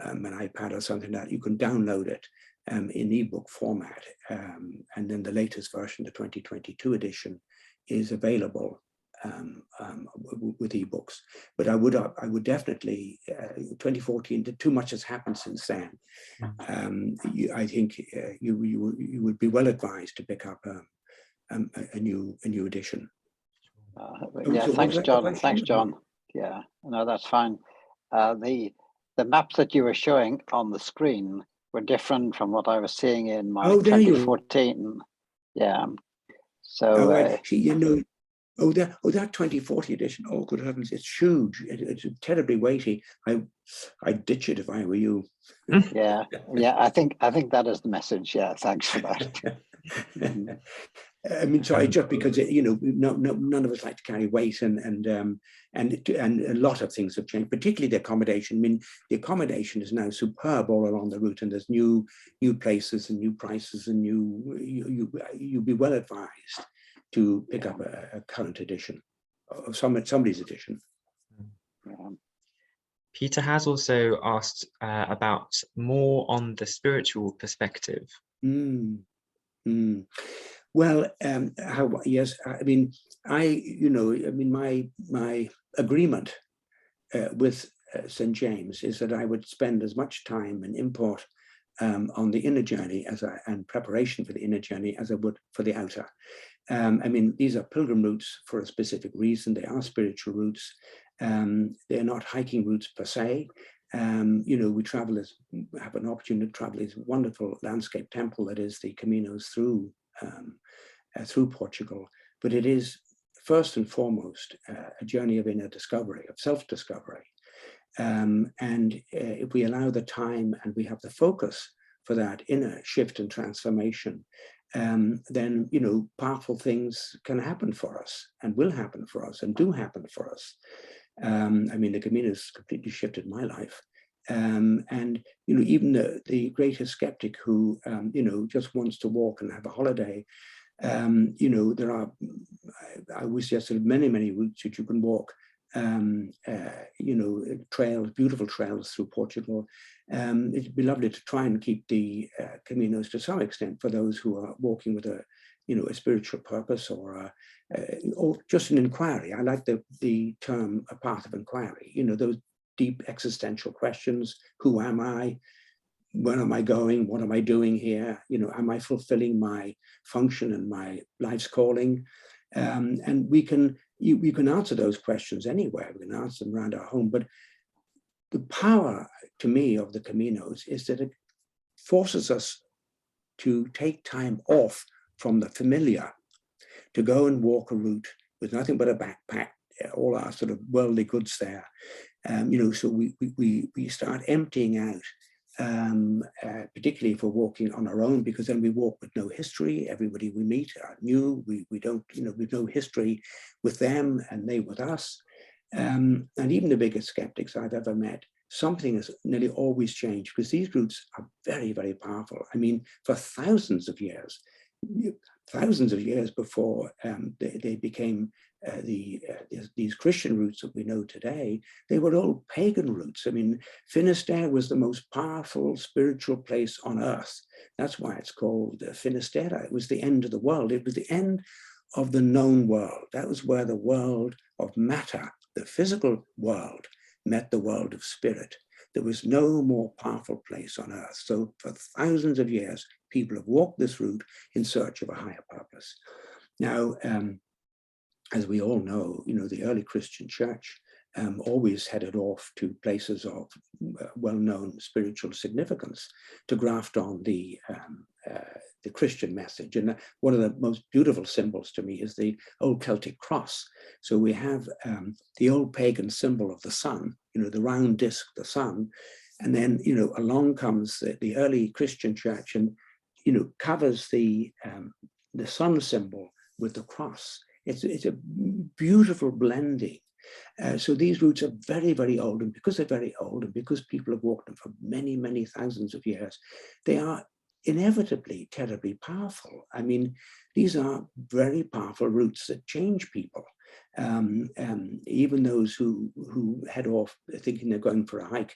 an iPad or something like that, you can download it in ebook format, and then the latest version, the 2022 edition, is available with ebooks. But I would definitely 2014. Too much has happened since then. I think you would be well advised to pick up a new edition.
Yeah, thanks, John. Thanks, John. Yeah, no, that's fine. The maps that you were showing on the screen were different from what I was seeing in my 2014. Yeah. So
that 2040 edition. Oh, good heavens! It's huge. It's terribly weighty. I'd ditch it if I were you.
Yeah. I think that is the message. Yeah. Thanks for that.
I mean, sorry, just because none of us like to carry weight, and a lot of things have changed, particularly the accommodation. I mean, the accommodation is now superb all along the route, and there's new places and new prices, and you'd be well advised to pick up a current edition of somebody's edition.
Yeah.
Peter has also asked about more on the spiritual perspective.
Well, yes, I mean, my agreement with St. James is that I would spend as much time and import on the inner journey and preparation for the inner journey as I would for the outer. I mean, these are pilgrim routes for a specific reason. They are spiritual routes. They're not hiking routes per se. We have an opportunity to travel this wonderful landscape temple that is the Caminos through Portugal, but it is first and foremost a journey of inner discovery, of self-discovery. And if we allow the time and we have the focus for that inner shift and transformation, then powerful things can happen for us, and will happen for us, and do happen for us. I mean, the Camino has completely shifted my life. And even the greatest skeptic who just wants to walk and have a holiday, there are, I would suggest, many routes that you can walk, trails, beautiful trails through Portugal. It'd be lovely to try and keep the Caminos to some extent for those who are walking with a spiritual purpose, or just an inquiry. I like the term a path of inquiry. Those deep existential questions: who am I? Where am I going? What am I doing here? Am I fulfilling my function and my life's calling? And we can answer those questions anywhere. We can answer them around our home. But the power, to me, of the Caminos is that it forces us to take time off from the familiar, to go and walk a route with nothing but a backpack, all our sort of worldly goods there. So we start emptying out. Particularly if we're walking on our own, because then we walk with no history. Everybody we meet are new. We don't, we've no history with them and they with us. And even the biggest skeptics I've ever met, something has nearly always changed, because these routes are very, very powerful. I mean, for thousands of years before they became these Christian routes that we know today, they were all pagan routes. I mean, Finisterre was the most powerful spiritual place on earth. That's why it's called Finisterre. It was the end of the world. It was the end of the known world. That was where the world of matter, the physical world, met the world of spirit. There was no more powerful place on earth. So for thousands of years, people have walked this route in search of a higher purpose. Now, as we all know, the early Christian church always headed off to places of well-known spiritual significance to graft on the Christian message. And one of the most beautiful symbols to me is the old Celtic cross. So we have the old pagan symbol of the sun, the round disc, the sun, and then along comes the early Christian church and covers the sun symbol with the cross. It's a beautiful blending. So these routes are very, very old, and because they're very old, and because people have walked them for many, many thousands of years, they are inevitably terribly powerful. I mean, these are very powerful routes that change people. Even those who head off thinking they're going for a hike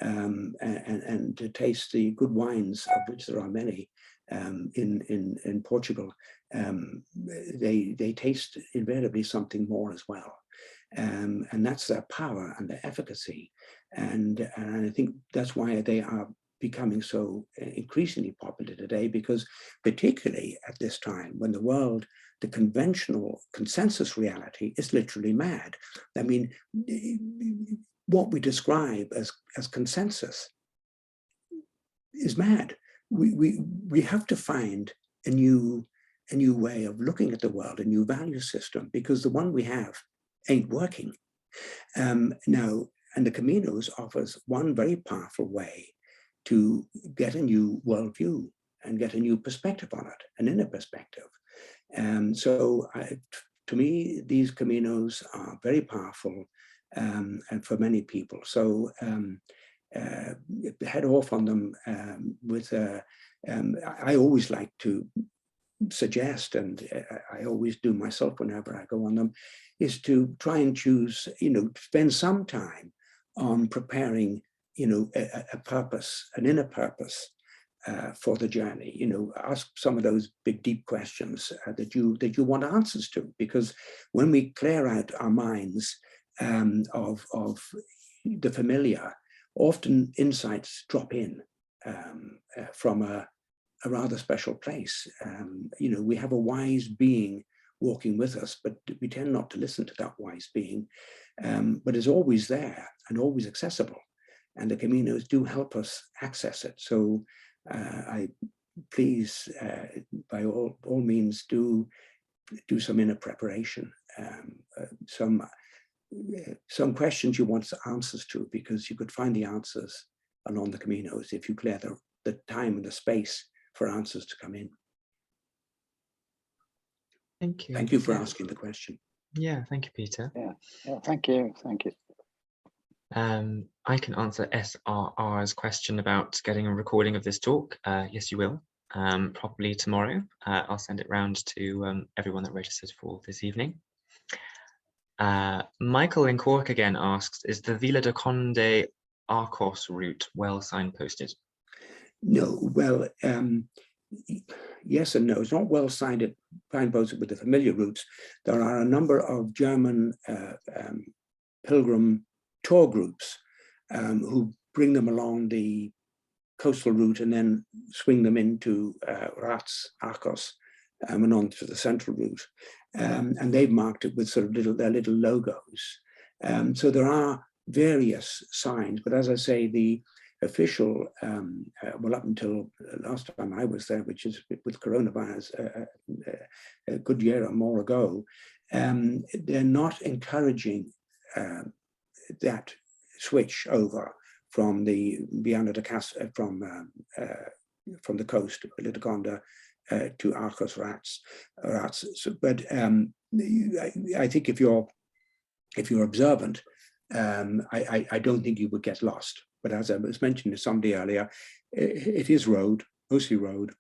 and to taste the good wines, of which there are many in Portugal, they taste invariably something more as well. And that's their power and their efficacy. And I think that's why they are becoming so increasingly popular today, because particularly at this time when the world, the conventional consensus reality is literally mad. I mean, what we describe as consensus is mad. We have to find a new way of looking at the world, a new value system, because the one we have ain't working. Now, and the Caminos offers one very powerful way to get a new worldview. and get a new perspective on it, an inner perspective. So to me, these Caminos are very powerful, and for many people. So head off on them with I always like to suggest, and I always do myself whenever I go on them, is to try and choose, spend some time on preparing, a purpose, an inner purpose for the journey. Ask some of those big, deep questions that you want answers to, because when we clear out our minds of the familiar, often insights drop in from a rather special place. We have a wise being walking with us, but we tend not to listen to that wise being, but it's always there and always accessible. And the Caminos do help us access it. So I please, by all means, do some inner preparation, some questions you want answers to, because you could find the answers along the Caminos if you clear the time and the space for answers to come in.
Thank you.
Thank you for asking the question.
Yeah, thank you, Peter.
Yeah, thank you.
I can answer SRR's question about getting a recording of this talk. Yes, you will, probably tomorrow. I'll send it round to everyone that registered for this evening. Michael in Cork again asks, is the Vila do Conde Arcos route well signposted?
No, well, yes and no. It's not well signposted with the familiar routes. There are a number of German pilgrim tour groups who bring them along the coastal route and then swing them into Arcos and on to the central route. And they've marked it with sort of their little logos. So there are various signs, but as I say, the official, well, up until last time I was there, which is with coronavirus a good year or more ago, they're not encouraging that switch over from the Viana de Casa, from the coast, Vila do Conde, to Arcos Rats. So, but I think if you're observant, I don't think you would get lost. But as I was mentioning to somebody earlier, it is road, mostly road,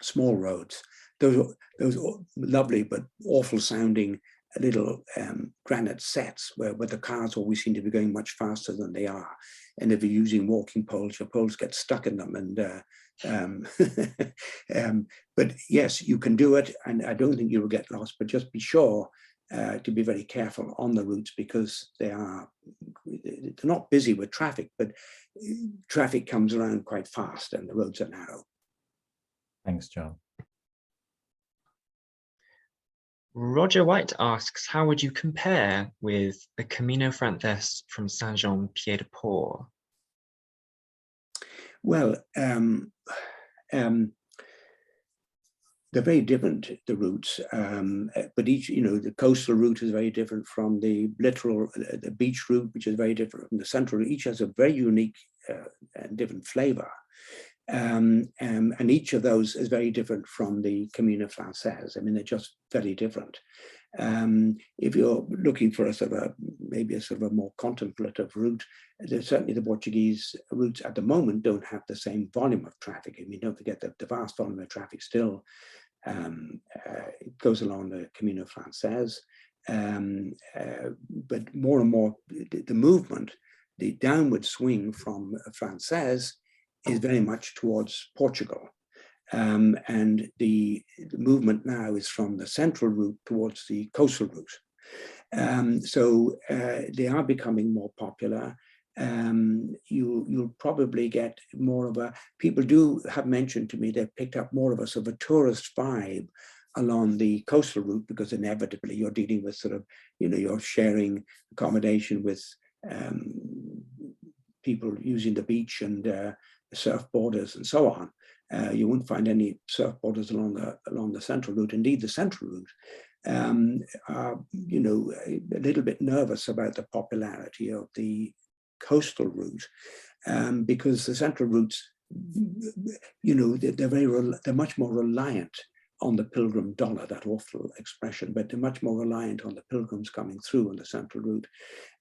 small roads. Those lovely but awful sounding little granite sets where the cars always seem to be going much faster than they are. And if you're using walking poles, your poles get stuck in them. And but yes, you can do it. And I don't think you will get lost, but just be sure to be very careful on the routes, because they're not busy with traffic, but traffic comes around quite fast and the roads are narrow.
Thanks, John.
Roger White asks, how would you compare with the Camino Francés from Saint-Jean-Pied-de-Port?
Well, they're very different, the routes, but each, the coastal route is very different from the littoral, the beach route, which is very different from the central. Each has a very unique and different flavor. And each of those is very different from the Camino Francés. I mean, they're just very different. If you're looking for maybe a sort of a more contemplative route, certainly the Portuguese routes at the moment don't have the same volume of traffic. I mean, don't forget that the vast volume of traffic still goes along the Camino Francés. But more and more, the movement, the downward swing from Francés is very much towards Portugal. And the movement now is from the central route towards the coastal route. So they are becoming more popular. You'll probably get more of people have mentioned to me they've picked up more of a sort of a tourist vibe along the coastal route, because inevitably you're dealing with sort of, you're sharing accommodation with people using the beach and surfboarders and so on. You won't find any surfboarders along the central route. Indeed, the central route are, a little bit nervous about the popularity of the coastal route, because the central routes they're much more reliant on the pilgrim dollar, that awful expression, but they're much more reliant on the pilgrims coming through on the central route.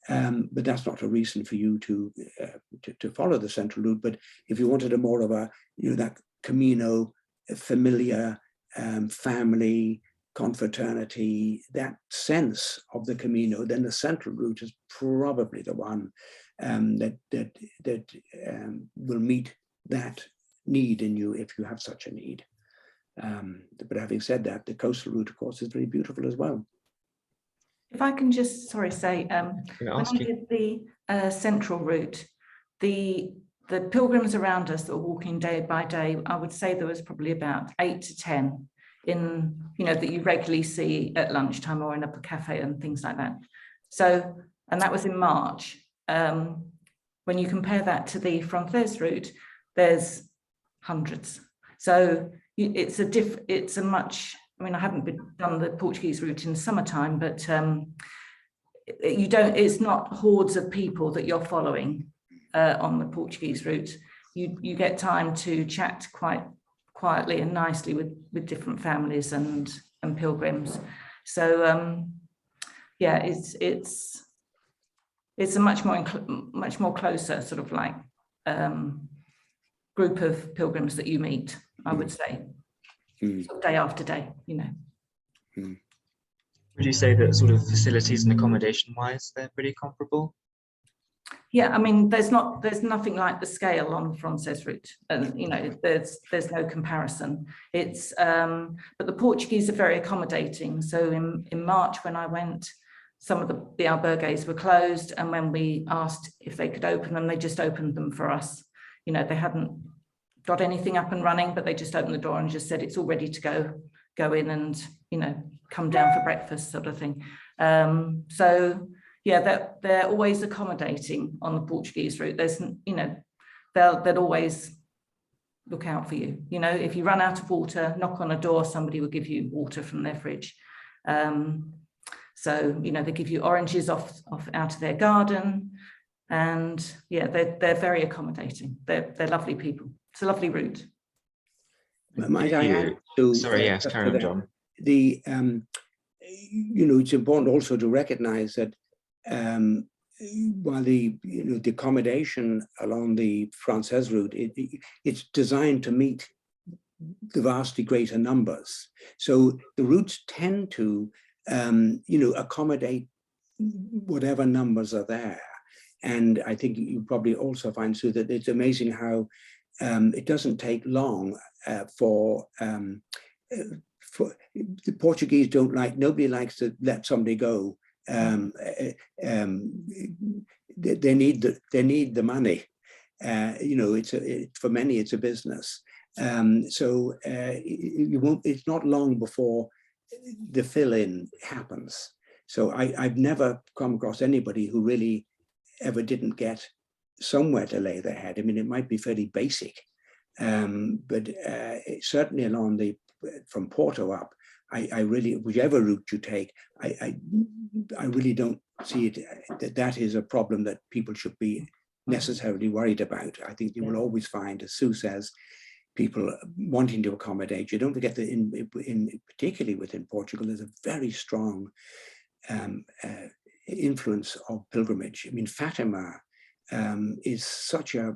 But that's not a reason for you to follow the central route. But if you wanted a more of a, that Camino, familiar, family, confraternity, that sense of the Camino, then the central route is probably the one that will meet that need in you if you have such a need. But having said that, the coastal route, of course, is very beautiful as well.
If I can just, say, when I did the central route, the pilgrims around us that were walking day by day, I would say there was probably about 8 to 10 in, that you regularly see at lunchtime or in a cafe and things like that. So, and that was in March. When you compare that to the Francés route, there's hundreds. So it's a much, I haven't done the Portuguese route in summertime, but it's not hordes of people that you're following on the Portuguese route. You get time to chat quite quietly and nicely with different families and pilgrims. So yeah, it's a much more closer sort of like group of pilgrims that you meet, I would say, sort of day after day,
Would you say that sort of facilities and accommodation wise, they're pretty comparable?
Yeah, there's nothing like the scale on the Francés route, and there's no comparison. It's but the Portuguese are very accommodating. So in March when I went, some of the albergues were closed, and when we asked if they could open them, they just opened them for us. They hadn't got anything up and running, but they just opened the door and just said it's all ready to go in and come down for breakfast, sort of thing. So yeah, they're always accommodating on the Portuguese route. There's they'll always look out for you. If you run out of water, knock on a door, somebody will give you water from their fridge. So they give you oranges off out of their garden, and yeah, they're very accommodating. They're lovely people. It's a lovely route.
Might I add to,
sorry, yes, carry on, John.
It's important also to recognise that while the accommodation along the Francés route, it's designed to meet the vastly greater numbers. So the routes tend to accommodate whatever numbers are there. And I think you probably also find, Sue, that it's amazing how it doesn't take long for the Portuguese nobody likes to let somebody go. They need the money. For many it's a business. So it's not long before the fill-in happens. So I've never come across anybody who really ever didn't get somewhere to lay their head. It might be fairly basic, but certainly along from Porto up, I really, whichever route you take, I really don't see it that is a problem that people should be necessarily worried about. I think you will always find, as Sue says, people wanting to accommodate. You don't forget that particularly within Portugal, there's a very strong influence of pilgrimage. Fatima is such a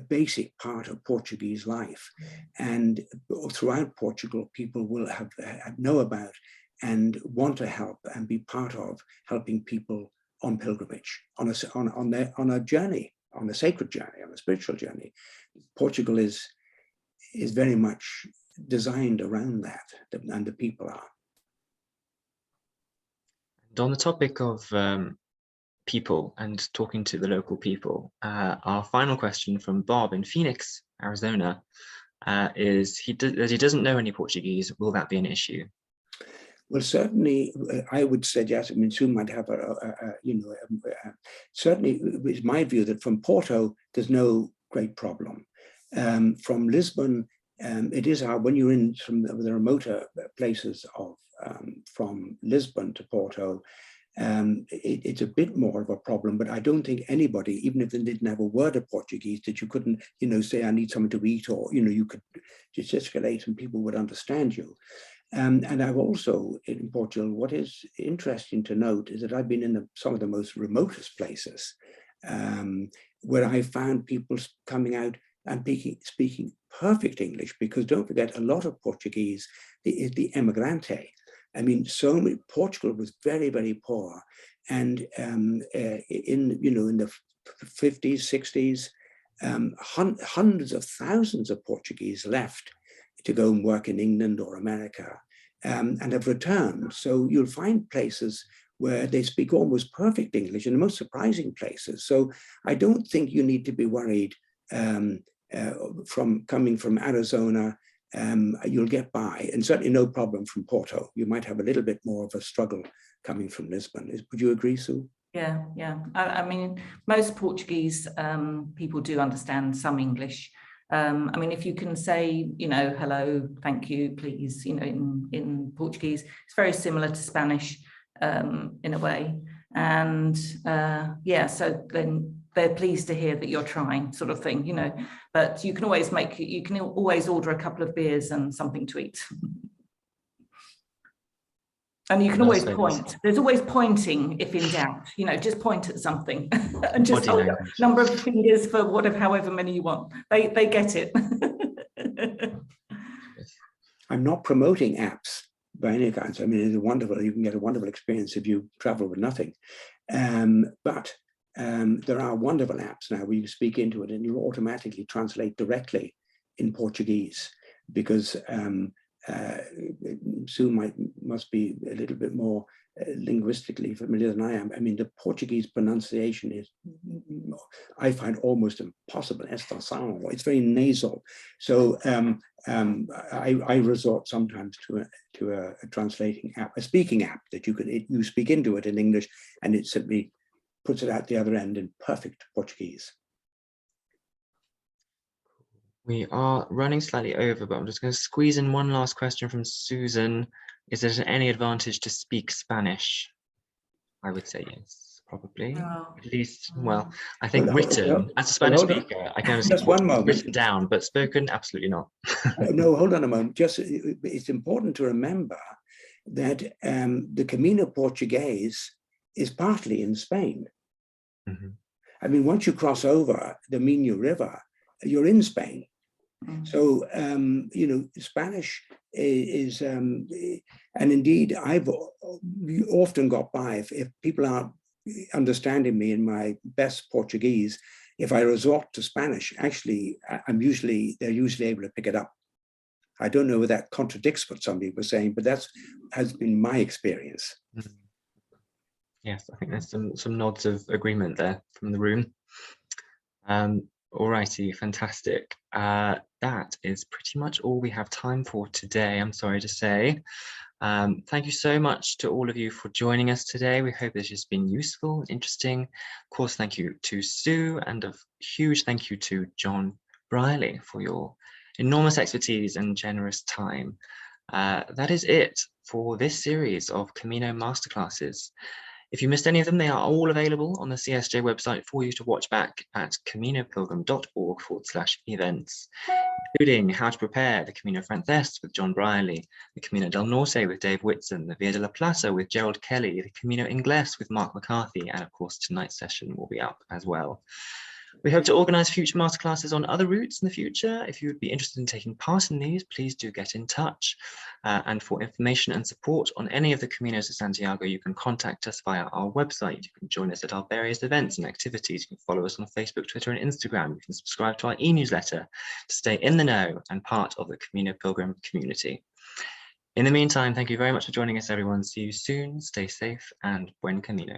basic part of Portuguese life, and throughout Portugal, people will know about and want to help and be part of helping people on pilgrimage, on a journey, on a sacred journey, on a spiritual journey. Portugal is very much designed around that, and the people are.
And on the topic of people and talking to the local people, our final question from Bob in Phoenix, Arizona, is he doesn't know any Portuguese. Will that be an issue?
Well, certainly, I would suggest. Sue might have certainly, it's my view that from Porto there's no great problem. From Lisbon, it is hard when you're in some of the remoter places of from Lisbon to Porto. it's a bit more of a problem, but I don't think anybody, even if they didn't have a word of Portuguese, that you couldn't, say, I need something to eat, or, you could gesticulate and people would understand you. And I've also, in Portugal, what is interesting to note is that I've been in some of the most remotest places where I found people coming out and speaking perfect English, because don't forget, a lot of Portuguese is the emigrante. I mean, Portugal was very, very poor. And in the 50s, 60s, hundreds of thousands of Portuguese left to go and work in England or America, and have returned. So you'll find places where they speak almost perfect English, in the most surprising places. So I don't think you need to be worried from coming from Arizona. You'll get by, and certainly no problem from Porto. You might have a little bit more of a struggle coming from Lisbon. Would you agree, Sue?
Yeah. I mean, most Portuguese people do understand some English. I mean, if you can say, hello, thank you, please, in Portuguese, it's very similar to Spanish in a way. And so then they're pleased to hear that you're trying, sort of thing, but you can always order a couple of beers and something to eat. And you can always point. There's always pointing if in doubt, just point at something and just hold a number of fingers for however many you want. They get it.
I'm not promoting apps by any kinds. I mean, you can get a wonderful experience if you travel with nothing. But there are wonderful apps now where you speak into it and you automatically translate directly in Portuguese, because Sue must be a little bit more linguistically familiar than I am. I mean, the Portuguese pronunciation is, I find, almost impossible. It's very nasal. So I resort sometimes to a translating app, a speaking app that you speak into it in English, and it simply puts it out the other end in perfect Portuguese.
We are running slightly over, but I'm just going to squeeze in one last question from Susan. Is there any advantage to speak Spanish? I would say yes, probably.
No.
At least, well, I think written, as a Spanish speaker, I can understand what's written down, but spoken, absolutely not.
No, hold on a moment. It's important to remember that the Camino Portugués is partly in Spain.
Mm-hmm.
I mean, once you cross over the Minho River, you're in Spain. So, Spanish is, and indeed, I've often got by, if people aren't understanding me in my best Portuguese, if I resort to Spanish, actually, they're usually able to pick it up. I don't know whether that contradicts what some people are saying, but has been my experience.
Mm-hmm. Yes, I think there's some nods of agreement there from the room. All righty, fantastic. That is pretty much all we have time for today, I'm sorry to say. Thank you so much to all of you for joining us today. We hope this has been useful and interesting. Of course, thank you to Sue, and a huge thank you to John Brierley for your enormous expertise and generous time. That is it for this series of Camino Masterclasses. If you missed any of them, they are all available on the CSJ website for you to watch back at caminopilgrim.org/events, including how to prepare the Camino Francés with John Brierley, the Camino del Norte with Dave Whitson, the Via de la Plaza with Gerald Kelly, the Camino Inglés with Mark McCarthy, and of course tonight's session will be up as well. We hope to organise future masterclasses on other routes in the future. If you would be interested in taking part in these, please do get in touch. And for information and support on any of the Caminos de Santiago, you can contact us via our website. You can join us at our various events and activities. You can follow us on Facebook, Twitter, and Instagram. You can subscribe to our e-newsletter to stay in the know and part of the Camino Pilgrim community. In the meantime, thank you very much for joining us, everyone. See you soon. Stay safe and buen camino.